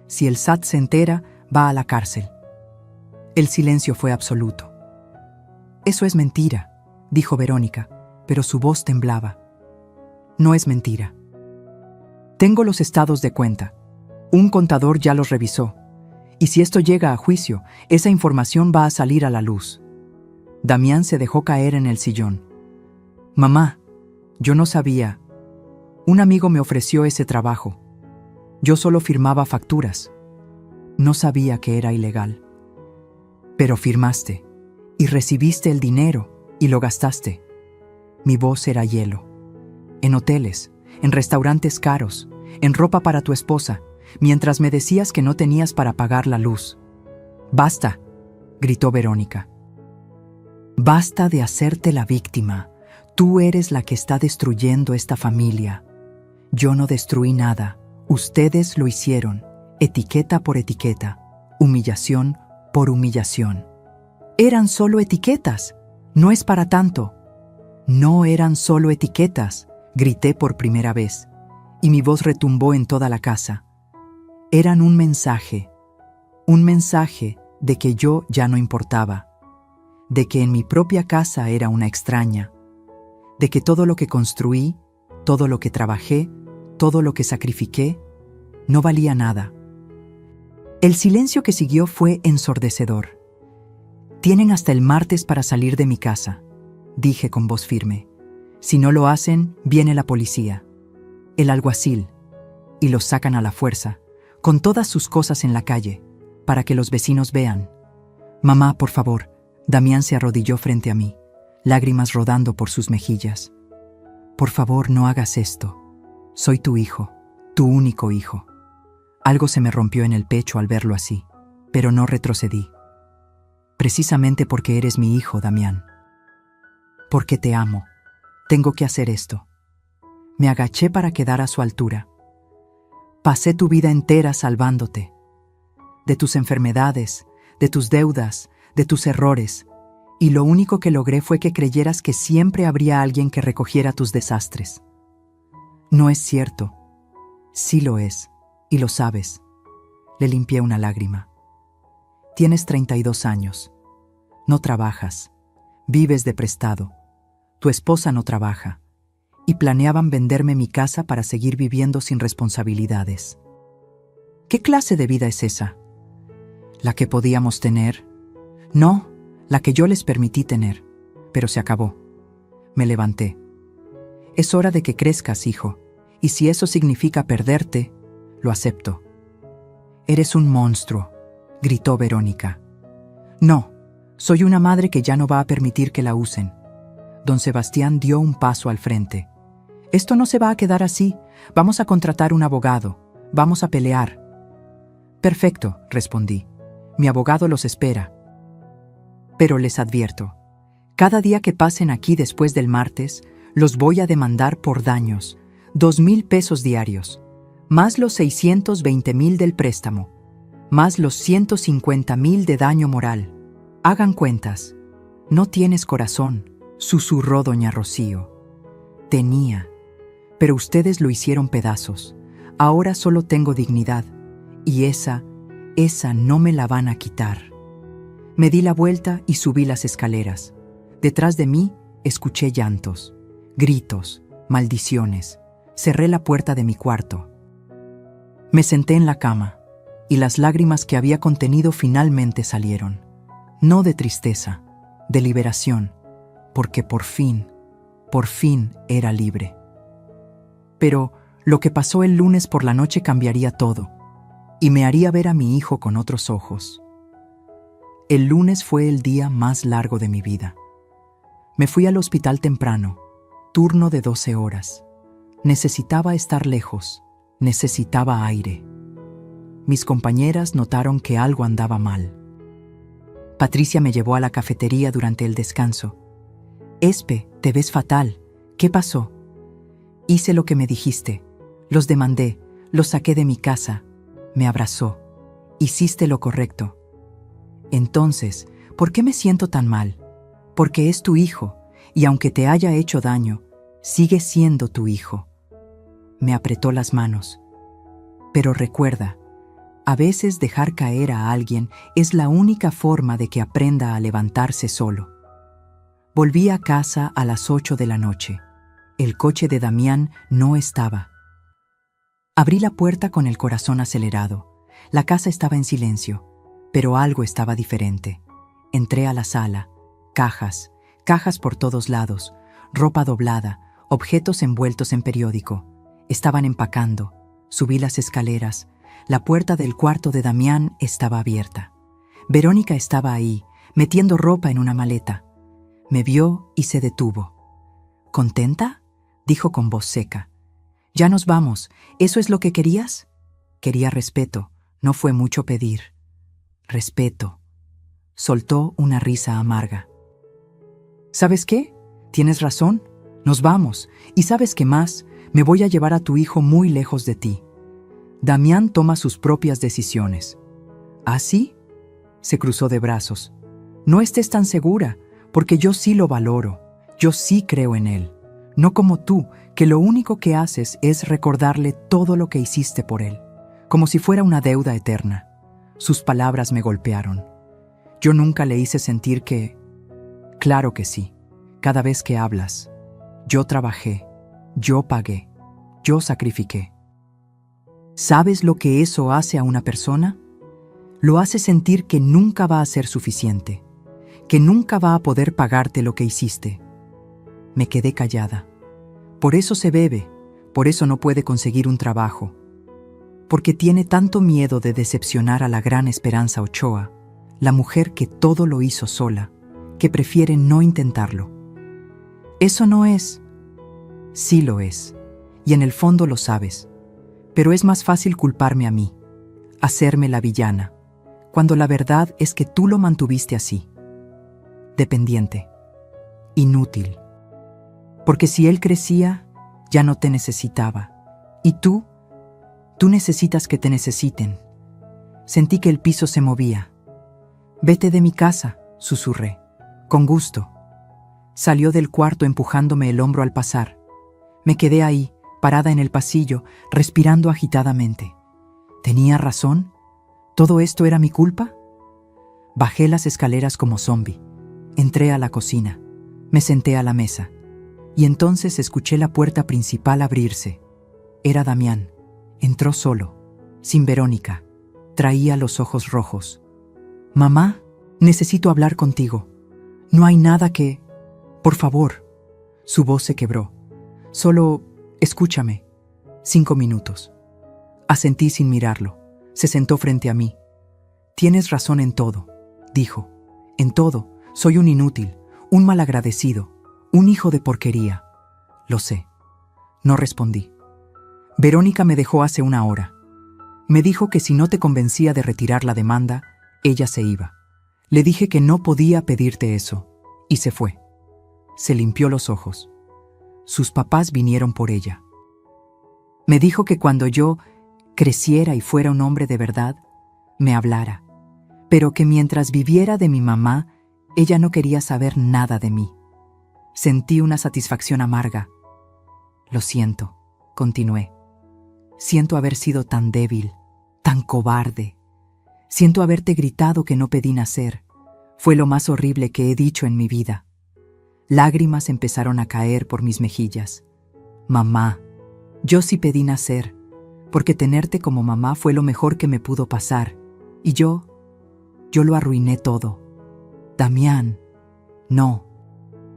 [SPEAKER 1] Si el SAT se entera, va a la cárcel. El silencio fue absoluto. Eso es mentira, dijo Verónica, pero su voz temblaba. No es mentira. Tengo los estados de cuenta. Un contador ya los revisó. Y si esto llega a juicio, esa información va a salir a la luz. Damián se dejó caer en el sillón. Mamá, yo no sabía. Un amigo me ofreció ese trabajo. Yo solo firmaba facturas. No sabía que era ilegal. Pero firmaste, y recibiste el dinero, y lo gastaste. Mi voz era hielo. En hoteles, en restaurantes caros, en ropa para tu esposa, mientras me decías que no tenías para pagar la luz. Basta, gritó Verónica. Basta de hacerte la víctima. Tú eres la que está destruyendo esta familia. Yo no destruí nada. Ustedes lo hicieron, etiqueta por etiqueta, humillación por humillación. Eran solo etiquetas. No es para tanto. No eran solo etiquetas, grité por primera vez, y mi voz retumbó en toda la casa. Eran un mensaje de que yo ya no importaba, de que en mi propia casa era una extraña, de que todo lo que construí, todo lo que trabajé, todo lo que sacrifiqué, no valía nada. El silencio que siguió fue ensordecedor. Tienen hasta el martes para salir de mi casa, dije con voz firme. Si no lo hacen, viene la policía, el alguacil, y los sacan a la fuerza, con todas sus cosas en la calle, para que los vecinos vean. Mamá, por favor. Damián se arrodilló frente a mí, lágrimas rodando por sus mejillas. Por favor, no hagas esto. Soy tu hijo, tu único hijo. Algo se me rompió en el pecho al verlo así, pero no retrocedí. Precisamente porque eres mi hijo, Damián. Porque te amo. Tengo que hacer esto. Me agaché para quedar a su altura. Pasé tu vida entera salvándote. De tus enfermedades, de tus deudas, de tus errores. Y lo único que logré fue que creyeras que siempre habría alguien que recogiera tus desastres. No es cierto. Sí lo es, y lo sabes. Le limpié una lágrima. Tienes 32 años. No trabajas. Vives de prestado. Tu esposa no trabaja. Y planeaban venderme mi casa para seguir viviendo sin responsabilidades. ¿Qué clase de vida es esa? ¿La que podíamos tener? No, la que yo les permití tener, pero se acabó. Me levanté. Es hora de que crezcas, hijo, y si eso significa perderte, lo acepto. Eres un monstruo, gritó Verónica. No, soy una madre que ya no va a permitir que la usen. Don Sebastián dio un paso al frente. Esto no se va a quedar así. Vamos a contratar un abogado. Vamos a pelear. Perfecto, respondí. Mi abogado los espera. Pero les advierto, cada día que pasen aquí después del martes, los voy a demandar por daños, 2,000 pesos diarios, más los 620,000 del préstamo, más los 150,000 de daño moral. Hagan cuentas. No tienes corazón, susurró doña Rocío. Tenía, pero ustedes lo hicieron pedazos. Ahora solo tengo dignidad, y esa no me la van a quitar. Me di la vuelta y subí las escaleras. Detrás de mí escuché llantos, gritos, maldiciones. Cerré la puerta de mi cuarto. Me senté en la cama, y las lágrimas que había contenido finalmente salieron. No de tristeza, de liberación, porque por fin era libre. Pero lo que pasó el lunes por la noche cambiaría todo, y me haría ver a mi hijo con otros ojos. El lunes fue el día más largo de mi vida. Me fui al hospital temprano, turno de 12 horas. Necesitaba estar lejos, necesitaba aire. Mis compañeras notaron que algo andaba mal. Patricia me llevó a la cafetería durante el descanso. Espe, te ves fatal. ¿Qué pasó? Hice lo que me dijiste. Los demandé, los saqué de mi casa. Me abrazó. Hiciste lo correcto. Entonces, ¿por qué me siento tan mal? Porque es tu hijo, y aunque te haya hecho daño, sigue siendo tu hijo. Me apretó las manos. Pero recuerda, a veces dejar caer a alguien es la única forma de que aprenda a levantarse solo. Volví a casa a las 8 de la noche. El coche de Damián no estaba. Abrí la puerta con el corazón acelerado. La casa estaba en silencio, pero algo estaba diferente. Entré a la sala. Cajas por todos lados, ropa doblada, objetos envueltos en periódico. Estaban empacando. Subí las escaleras. La puerta del cuarto de Damián estaba abierta. Verónica estaba ahí, metiendo ropa en una maleta. Me vio y se detuvo. ¿Contenta?, dijo con voz seca. Ya nos vamos. ¿Eso es lo que querías? Quería respeto. No fue mucho pedir. Respeto. Soltó una risa amarga. ¿Sabes qué? Tienes razón. Nos vamos. Y ¿sabes qué más? Me voy a llevar a tu hijo muy lejos de ti. Damián toma sus propias decisiones. ¿Ah, sí? Se cruzó de brazos. No estés tan segura, porque yo sí lo valoro. Yo sí creo en él. No como tú, que lo único que haces es recordarle todo lo que hiciste por él, como si fuera una deuda eterna. Sus palabras me golpearon. Yo nunca le hice sentir que... Claro que sí. Cada vez que hablas. Yo trabajé. Yo pagué. Yo sacrifiqué. ¿Sabes lo que eso hace a una persona? Lo hace sentir que nunca va a ser suficiente, que nunca va a poder pagarte lo que hiciste. Me quedé callada. Por eso se bebe, por eso no puede conseguir un trabajo, porque tiene tanto miedo de decepcionar a la gran Esperanza Ochoa, la mujer que todo lo hizo sola, que prefiere no intentarlo. Eso no es. Sí lo es, y en el fondo lo sabes. Pero es más fácil culparme a mí, hacerme la villana, cuando la verdad es que tú lo mantuviste así. Dependiente. Inútil. Porque si él crecía, ya no te necesitaba. Y tú necesitas que te necesiten. Sentí que el piso se movía. Vete de mi casa, susurré. Con gusto. Salió del cuarto empujándome el hombro al pasar. Me quedé ahí, parada en el pasillo, respirando agitadamente. ¿Tenía razón? ¿Todo esto era mi culpa? Bajé las escaleras como zombi. Entré a la cocina. Me senté a la mesa. Y entonces escuché la puerta principal abrirse. Era Damián. Entró solo, sin Verónica. Traía los ojos rojos. «Mamá, necesito hablar contigo». No hay nada que... Por favor. Su voz se quebró. Solo escúchame. 5 minutos. Asentí sin mirarlo. Se sentó frente a mí. Tienes razón en todo, dijo. En todo. Soy un inútil, un malagradecido, un hijo de porquería. Lo sé. No respondí. Verónica me dejó hace 1 hora. Me dijo que si no te convencía de retirar la demanda, ella se iba. Le dije que no podía pedirte eso, y se fue. Se limpió los ojos. Sus papás vinieron por ella. Me dijo que cuando yo creciera y fuera un hombre de verdad, me hablara, pero que mientras viviera de mi mamá, ella no quería saber nada de mí. Sentí una satisfacción amarga. Lo siento, continué. Siento haber sido tan débil, tan cobarde. Siento haberte gritado que no pedí nacer. Fue lo más horrible que he dicho en mi vida. Lágrimas empezaron a caer por mis mejillas. Mamá, yo sí pedí nacer, porque tenerte como mamá fue lo mejor que me pudo pasar. Y yo lo arruiné todo. Damián, no.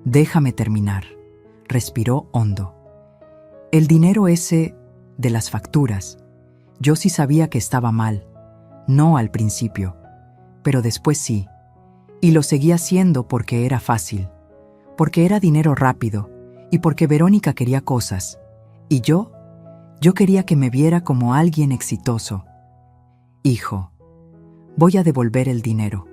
[SPEAKER 1] Déjame terminar. Respiró hondo. El dinero ese de las facturas, yo sí sabía que estaba mal. No al principio, pero después sí. Y lo seguía haciendo porque era fácil, porque era dinero rápido y porque Verónica quería cosas. Y yo quería que me viera como alguien exitoso. Hijo, voy a devolver el dinero.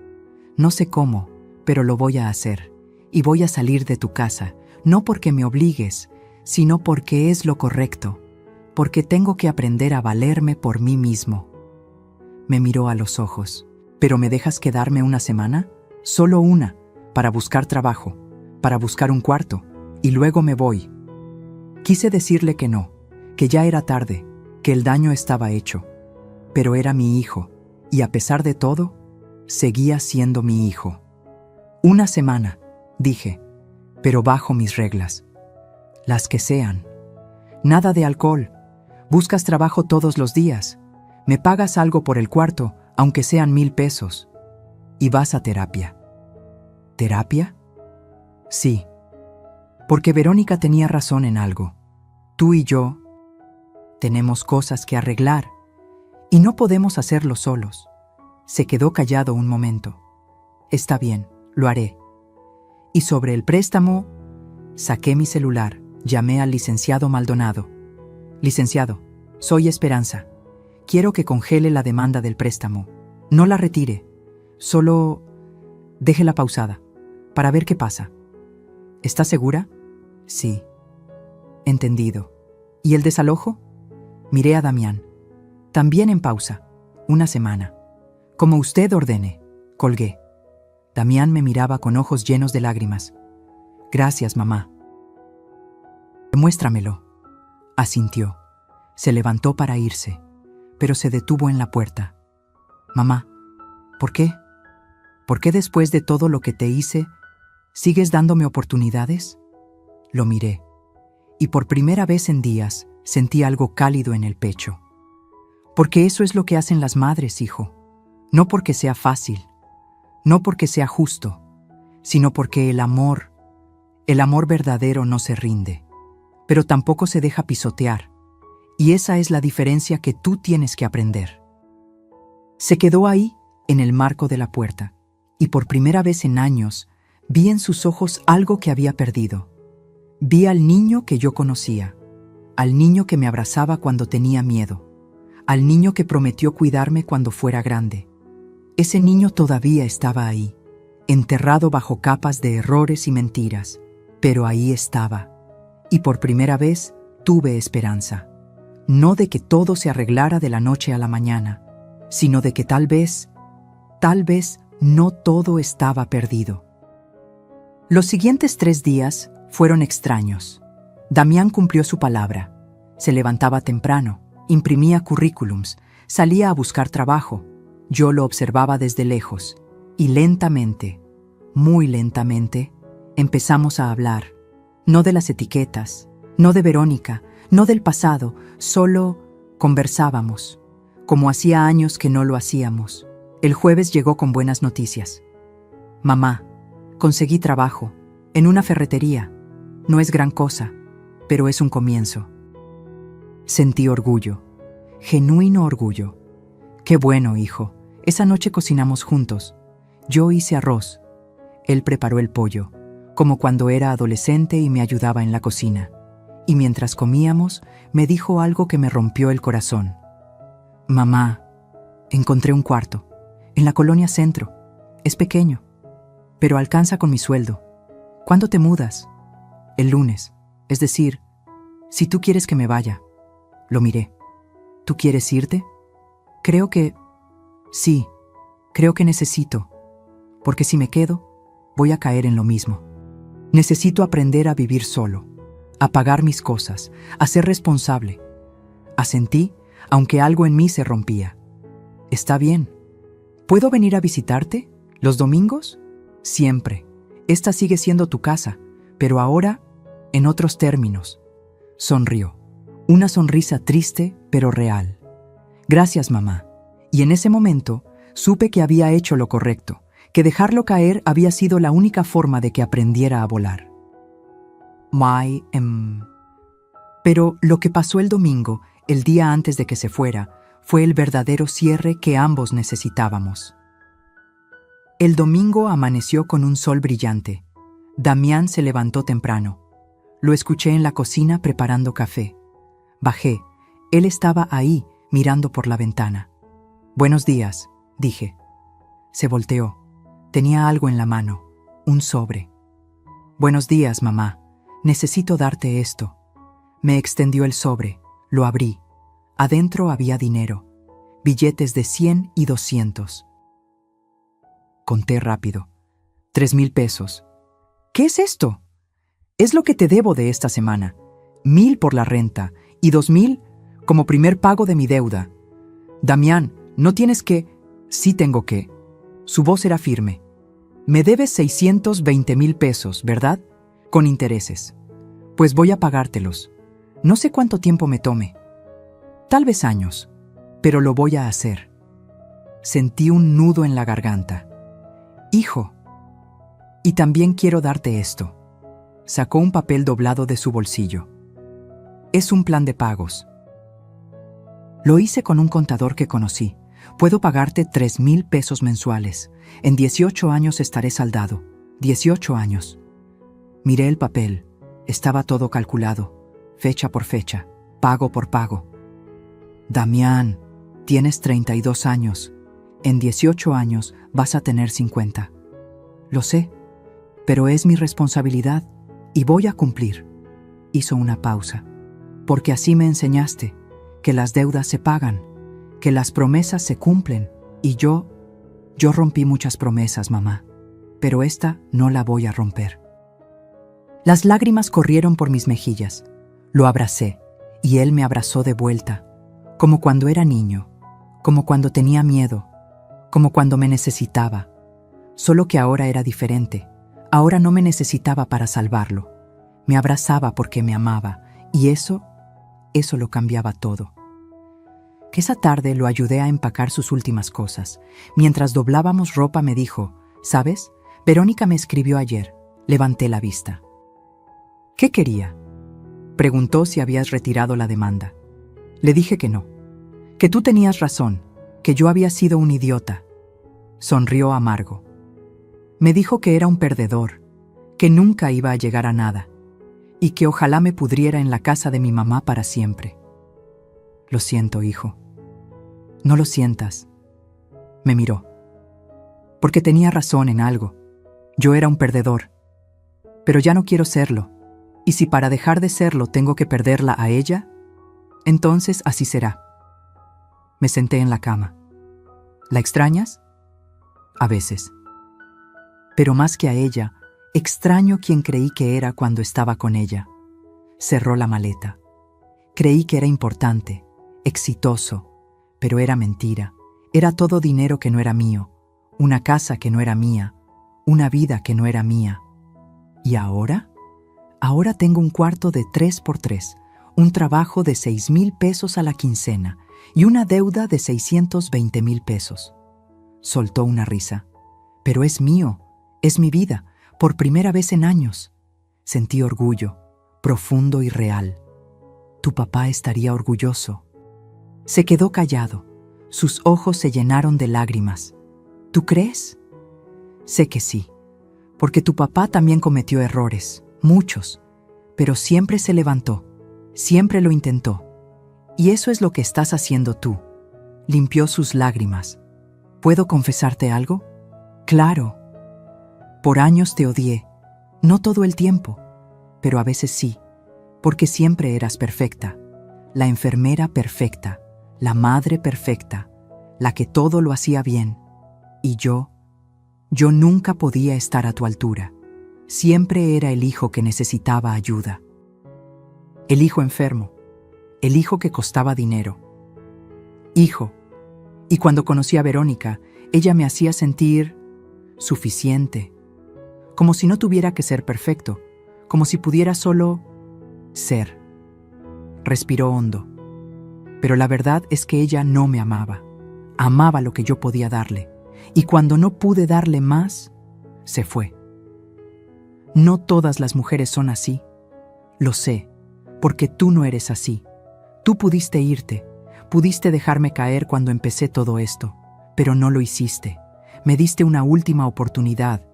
[SPEAKER 1] No sé cómo, pero lo voy a hacer. Y voy a salir de tu casa, no porque me obligues, sino porque es lo correcto, porque tengo que aprender a valerme por mí mismo. Me miró a los ojos. ¿Pero me dejas quedarme 1 semana? Solo 1, para buscar trabajo, para buscar un cuarto, y luego me voy. Quise decirle que no, que ya era tarde, que el daño estaba hecho. Pero era mi hijo, y a pesar de todo, seguía siendo mi hijo. 1 semana, dije, pero bajo mis reglas. Las que sean. Nada de alcohol. Buscas trabajo todos los días. Me pagas algo por el cuarto, aunque sean 1,000 pesos. Y vas a terapia. ¿Terapia? Sí. Porque Verónica tenía razón en algo. Tú y yo tenemos cosas que arreglar y no podemos hacerlo solos. Se quedó callado un momento. Está bien, lo haré. Y sobre el préstamo, saqué mi celular, llamé al licenciado Maldonado. Licenciado, soy Esperanza. Quiero que congele la demanda del préstamo. No la retire, solo déjela pausada, para ver qué pasa. ¿Está segura? Sí. Entendido. ¿Y el desalojo? Miré a Damián. También en pausa. 1 semana. Como usted ordene. Colgué. Damián me miraba con ojos llenos de lágrimas. Gracias, mamá. Muéstramelo. Asintió. Se levantó para irse, pero se detuvo en la puerta. Mamá, ¿por qué? ¿Por qué después de todo lo que te hice, sigues dándome oportunidades? Lo miré, y por primera vez en días sentí algo cálido en el pecho. Porque eso es lo que hacen las madres, hijo. No porque sea fácil, no porque sea justo, sino porque el amor verdadero no se rinde, pero tampoco se deja pisotear. Y esa es la diferencia que tú tienes que aprender. Se quedó ahí, en el marco de la puerta, y por primera vez en años vi en sus ojos algo que había perdido. Vi al niño que yo conocía, al niño que me abrazaba cuando tenía miedo, al niño que prometió cuidarme cuando fuera grande. Ese niño todavía estaba ahí, enterrado bajo capas de errores y mentiras, pero ahí estaba. Y por primera vez tuve esperanza. No de que todo se arreglara de la noche a la mañana, sino de que tal vez no todo estaba perdido. Los siguientes 3 días fueron extraños. Damián cumplió su palabra. Se levantaba temprano, imprimía currículums, salía a buscar trabajo. Yo lo observaba desde lejos, y lentamente, muy lentamente, empezamos a hablar. No de las etiquetas, no de Verónica, no del pasado, solo conversábamos, como hacía años que no lo hacíamos. El jueves llegó con buenas noticias. Mamá, Conseguí trabajo, en una ferretería. No es gran cosa, pero es un comienzo. Sentí orgullo, genuino orgullo. Qué bueno, hijo. Esa noche cocinamos juntos. Yo hice arroz. Él preparó el pollo, como cuando era adolescente y me ayudaba en la cocina. Y mientras comíamos, me dijo algo que me rompió el corazón. Mamá, encontré un cuarto, en la colonia Centro. Es pequeño, pero alcanza con mi sueldo. ¿Cuándo te mudas? El lunes. Es decir, si tú quieres que me vaya. Lo miré. ¿Tú quieres irte? Sí, creo que necesito. Porque si me quedo, voy a caer en lo mismo. Necesito aprender a vivir solo, a pagar mis cosas, a ser responsable. Asentí, aunque algo en mí se rompía. Está bien. ¿Puedo venir a visitarte? ¿Los domingos? Siempre. Esta sigue siendo tu casa, pero ahora en otros términos. Sonrió. Una sonrisa triste, pero real. Gracias, mamá. Y en ese momento supe que había hecho lo correcto, que dejarlo caer había sido la única forma de que aprendiera a volar. Pero lo que pasó el domingo, el día antes de que se fuera, fue el verdadero cierre que ambos necesitábamos. El domingo amaneció con un sol brillante. Damián se levantó temprano. Lo escuché en la cocina preparando café. Bajé. Él estaba ahí, mirando por la ventana. «Buenos días», dije. Se volteó. Tenía algo en la mano, un sobre. «Buenos días, mamá. Necesito darte esto». Me extendió el sobre. Lo abrí. Adentro había dinero. Billetes de 100 y 200. Conté rápido. 3,000 pesos. ¿Qué es esto? Es lo que te debo de esta semana. 1,000 por la renta y 2,000 como primer pago de mi deuda. Damián, no tienes que... Sí tengo que. Su voz era firme. Me debes 620,000 pesos, ¿verdad? Con intereses. Pues voy a pagártelos. No sé cuánto tiempo me tome. Tal vez años, pero lo voy a hacer. Sentí un nudo en la garganta. Hijo, y también quiero darte esto. Sacó un papel doblado de su bolsillo. Es un plan de pagos. Lo hice con un contador que conocí. Puedo pagarte 3,000 pesos mensuales. En 18 años estaré saldado. 18 años. Miré el papel. Estaba todo calculado. Fecha por fecha. Pago por pago. Damián, tienes 32 años. En 18 años vas a tener 50. Lo sé, pero es mi responsabilidad y voy a cumplir. Hizo una pausa. Porque así me enseñaste, que las deudas se pagan, que las promesas se cumplen. Y yo rompí muchas promesas, mamá, pero esta no la voy a romper. Las lágrimas corrieron por mis mejillas. Lo abracé y él me abrazó de vuelta, como cuando era niño, como cuando tenía miedo, como cuando me necesitaba. Solo que ahora era diferente. Ahora no me necesitaba para salvarlo. Me abrazaba porque me amaba y eso lo cambiaba todo. Que esa tarde lo ayudé a empacar sus últimas cosas. Mientras doblábamos ropa me dijo, ¿sabes? Verónica me escribió ayer. Levanté la vista. ¿Qué quería? Preguntó si habías retirado la demanda. Le dije que no. Que tú tenías razón, que yo había sido un idiota. Sonrió amargo. Me dijo que era un perdedor, que nunca iba a llegar a nada, y que ojalá me pudriera en la casa de mi mamá para siempre. Lo siento, hijo. No lo sientas. Me miró. Porque tenía razón en algo. Yo era un perdedor. Pero ya no quiero serlo. Y si para dejar de serlo tengo que perderla a ella, entonces así será. Me senté en la cama. ¿La extrañas? A veces. Pero más que a ella, extraño quien creí que era cuando estaba con ella. Cerró la maleta. Creí que era importante, exitoso, pero era mentira. Era todo dinero que no era mío, una casa que no era mía, una vida que no era mía. ¿Y ahora? Ahora tengo un cuarto de 3x3, un trabajo de 6,000 pesos a la quincena y una deuda de 620,000 pesos. Soltó una risa. Pero es mío, es mi vida. Por primera vez en años, sentí orgullo, profundo y real. Tu papá estaría orgulloso. Se quedó callado. Sus ojos se llenaron de lágrimas. ¿Tú crees? Sé que sí, porque tu papá también cometió errores, muchos, pero siempre se levantó, siempre lo intentó. Y eso es lo que estás haciendo tú. Limpió sus lágrimas. ¿Puedo confesarte algo? Claro. Por años te odié, no todo el tiempo, pero a veces sí, porque siempre eras perfecta, la enfermera perfecta, la madre perfecta, la que todo lo hacía bien. Y yo nunca podía estar a tu altura. Siempre era el hijo que necesitaba ayuda. El hijo enfermo, el hijo que costaba dinero. Hijo. Y cuando conocí a Verónica, ella me hacía sentir suficiente, como si no tuviera que ser perfecto, como si pudiera solo ser. Respiró hondo. Pero la verdad es que ella no me amaba. Amaba lo que yo podía darle. Y cuando no pude darle más, se fue. No todas las mujeres son así. Lo sé, porque tú no eres así. Tú pudiste irte, pudiste dejarme caer cuando empecé todo esto, pero no lo hiciste. Me diste una última oportunidad.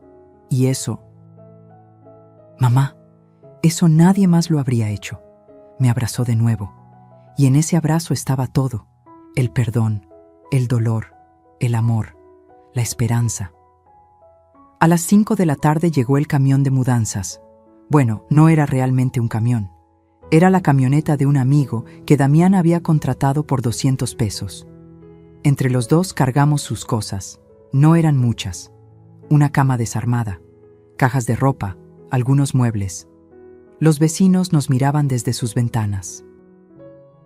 [SPEAKER 1] Y eso... Mamá, eso nadie más lo habría hecho. Me abrazó de nuevo. Y en ese abrazo estaba todo. El perdón, el dolor, el amor, la esperanza. A las 5 de la tarde llegó el camión de mudanzas. Bueno, no era realmente un camión. Era la camioneta de un amigo que Damián había contratado por 200 pesos. Entre los dos cargamos sus cosas. No eran muchas. Una cama desarmada, cajas de ropa, algunos muebles. Los vecinos nos miraban desde sus ventanas.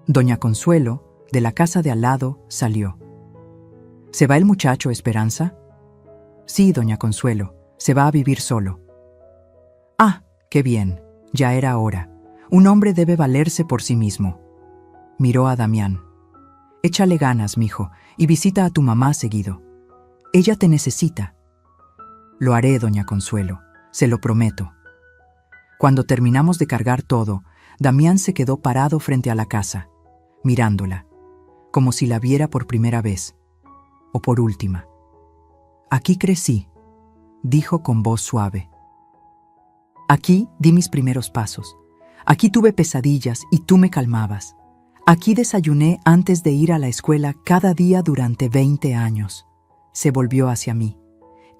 [SPEAKER 1] Doña Consuelo, de la casa de al lado, salió. ¿Se va el muchacho, Esperanza? Sí, doña Consuelo, se va a vivir solo. Ah, qué bien, ya era hora. Un hombre debe valerse por sí mismo. Miró a Damián. Échale ganas, mijo, y visita a tu mamá seguido. Ella te necesita. Lo haré, doña Consuelo, se lo prometo. Cuando terminamos de cargar todo, Damián se quedó parado frente a la casa, mirándola, como si la viera por primera vez, o por última. Aquí crecí, dijo con voz suave. Aquí di mis primeros pasos. Aquí tuve pesadillas y tú me calmabas. Aquí desayuné antes de ir a la escuela cada día durante 20 años. Se volvió hacia mí.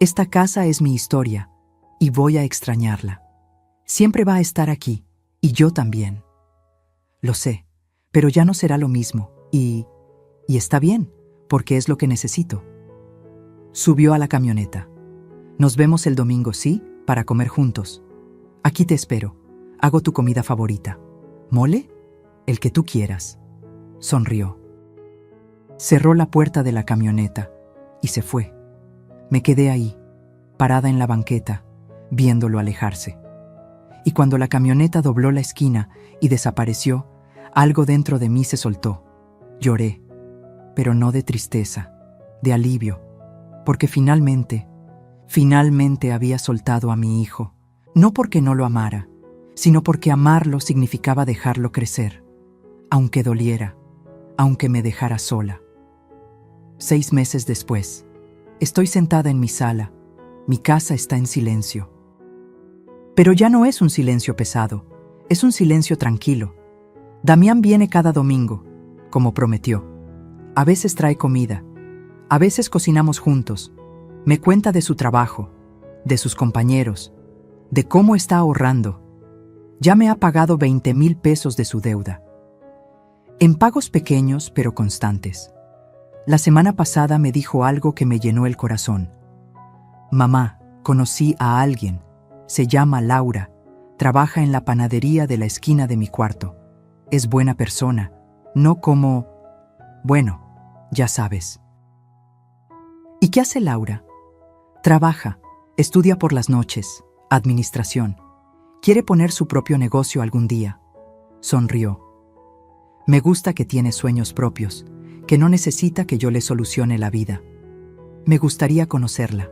[SPEAKER 1] Esta casa es mi historia y voy a extrañarla. Siempre va a estar aquí, y yo también. Lo sé, pero ya no será lo mismo, y está bien, porque es lo que necesito. Subió a la camioneta. Nos vemos el domingo, ¿sí? Para comer juntos. Aquí te espero. Hago tu comida favorita. ¿Mole? El que tú quieras. Sonrió. Cerró la puerta de la camioneta y se fue. Me quedé ahí, parada en la banqueta, viéndolo alejarse. Y cuando la camioneta dobló la esquina y desapareció, algo dentro de mí se soltó. Lloré, pero no de tristeza, de alivio, porque finalmente había soltado a mi hijo, no porque no lo amara, sino porque amarlo significaba dejarlo crecer, aunque doliera, aunque me dejara sola. 6 meses después, estoy sentada en mi sala, mi casa está en silencio. Pero ya no es un silencio pesado, es un silencio tranquilo. Damián viene cada domingo, como prometió. A veces trae comida, a veces cocinamos juntos. Me cuenta de su trabajo, de sus compañeros, de cómo está ahorrando. Ya me ha pagado 20,000 pesos de su deuda. En pagos pequeños pero constantes. La semana pasada me dijo algo que me llenó el corazón. Mamá, conocí a alguien. Se llama Laura, trabaja en la panadería de la esquina de mi cuarto. Es buena persona, no como... Bueno, ya sabes. ¿Y qué hace Laura? Trabaja, estudia por las noches, administración. Quiere poner su propio negocio algún día. Sonrió. Me gusta que tiene sueños propios, que no necesita que yo le solucione la vida. Me gustaría conocerla.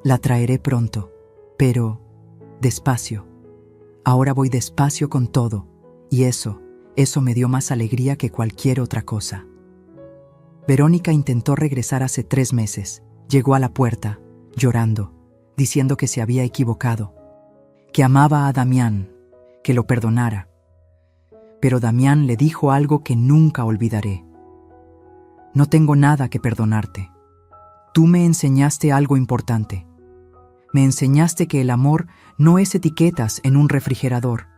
[SPEAKER 1] La traeré pronto. Pero, despacio. Ahora voy despacio con todo, y eso me dio más alegría que cualquier otra cosa. Verónica intentó regresar hace 3 meses. Llegó a la puerta, llorando, diciendo que se había equivocado, que amaba a Damián, que lo perdonara. Pero Damián le dijo algo que nunca olvidaré. No tengo nada que perdonarte. Tú me enseñaste algo importante. Me enseñaste que el amor no es etiquetas en un refrigerador.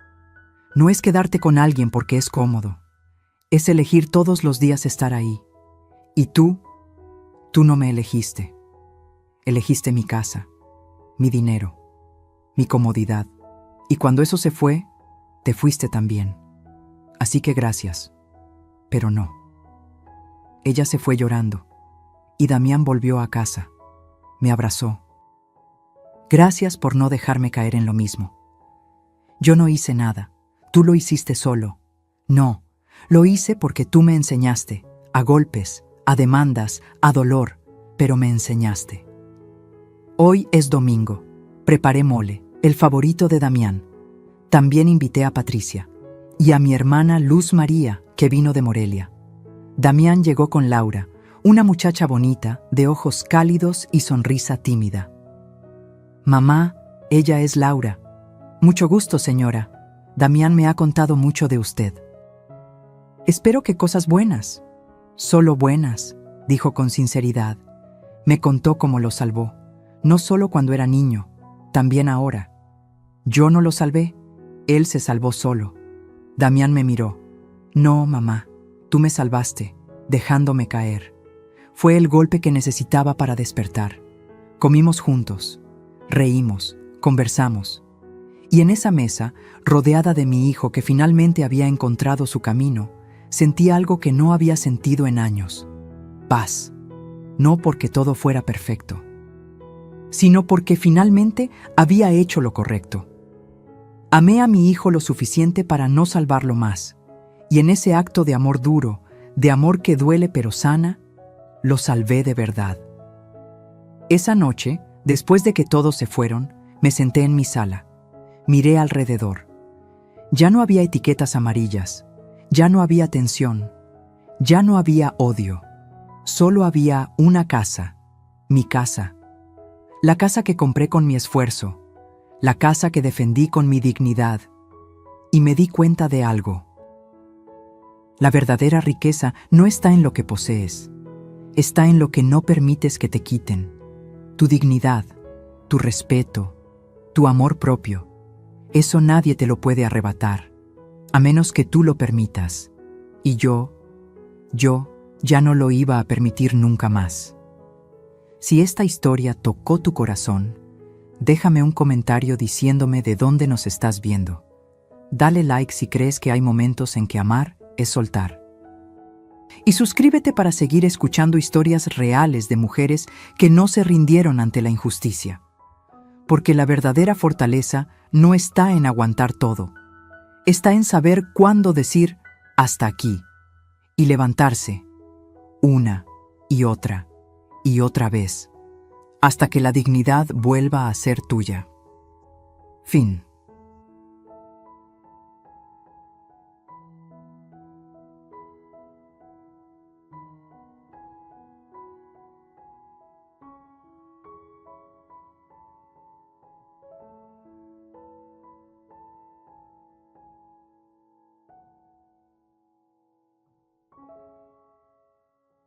[SPEAKER 1] No es quedarte con alguien porque es cómodo. Es elegir todos los días estar ahí. Y tú no me elegiste. Elegiste mi casa, mi dinero, mi comodidad. Y cuando eso se fue, te fuiste también. Así que gracias. Pero no. Ella se fue llorando. Y Damián volvió a casa. Me abrazó. Gracias por no dejarme caer en lo mismo. Yo no hice nada. Tú lo hiciste solo. No, lo hice porque tú me enseñaste, a golpes, a demandas, a dolor, pero me enseñaste. Hoy es domingo. Preparé mole, el favorito de Damián. También invité a Patricia y a mi hermana Luz María, que vino de Morelia. Damián llegó con Laura, una muchacha bonita, de ojos cálidos y sonrisa tímida. Mamá, ella es Laura. Mucho gusto, señora. Damián me ha contado mucho de usted. Espero que cosas buenas. Solo buenas, dijo con sinceridad. Me contó cómo lo salvó, no solo cuando era niño, también ahora. Yo no lo salvé, él se salvó solo. Damián me miró. No, mamá, tú me salvaste, dejándome caer. Fue el golpe que necesitaba para despertar. Comimos juntos, reímos, conversamos. Y en esa mesa, rodeada de mi hijo que finalmente había encontrado su camino, sentí algo que no había sentido en años. Paz. No porque todo fuera perfecto, sino porque finalmente había hecho lo correcto. Amé a mi hijo lo suficiente para no salvarlo más, y en ese acto de amor duro, de amor que duele pero sana, lo salvé de verdad. Esa noche, después de que todos se fueron, me senté en mi sala. Miré alrededor. Ya no había etiquetas amarillas, ya no había tensión, ya no había odio. Solo había una casa, mi casa. La casa que compré con mi esfuerzo, la casa que defendí con mi dignidad. Y me di cuenta de algo. La verdadera riqueza no está en lo que posees, está en lo que no permites que te quiten. Tu dignidad, tu respeto, tu amor propio. Eso nadie te lo puede arrebatar, a menos que tú lo permitas. Y yo ya no lo iba a permitir nunca más. Si esta historia tocó tu corazón, déjame un comentario diciéndome de dónde nos estás viendo. Dale like si crees que hay momentos en que amar es soltar. Y suscríbete para seguir escuchando historias reales de mujeres que no se rindieron ante la injusticia. Porque la verdadera fortaleza no está en aguantar todo. Está en saber cuándo decir hasta aquí y levantarse una y otra vez, hasta que la dignidad vuelva a ser tuya. Fin.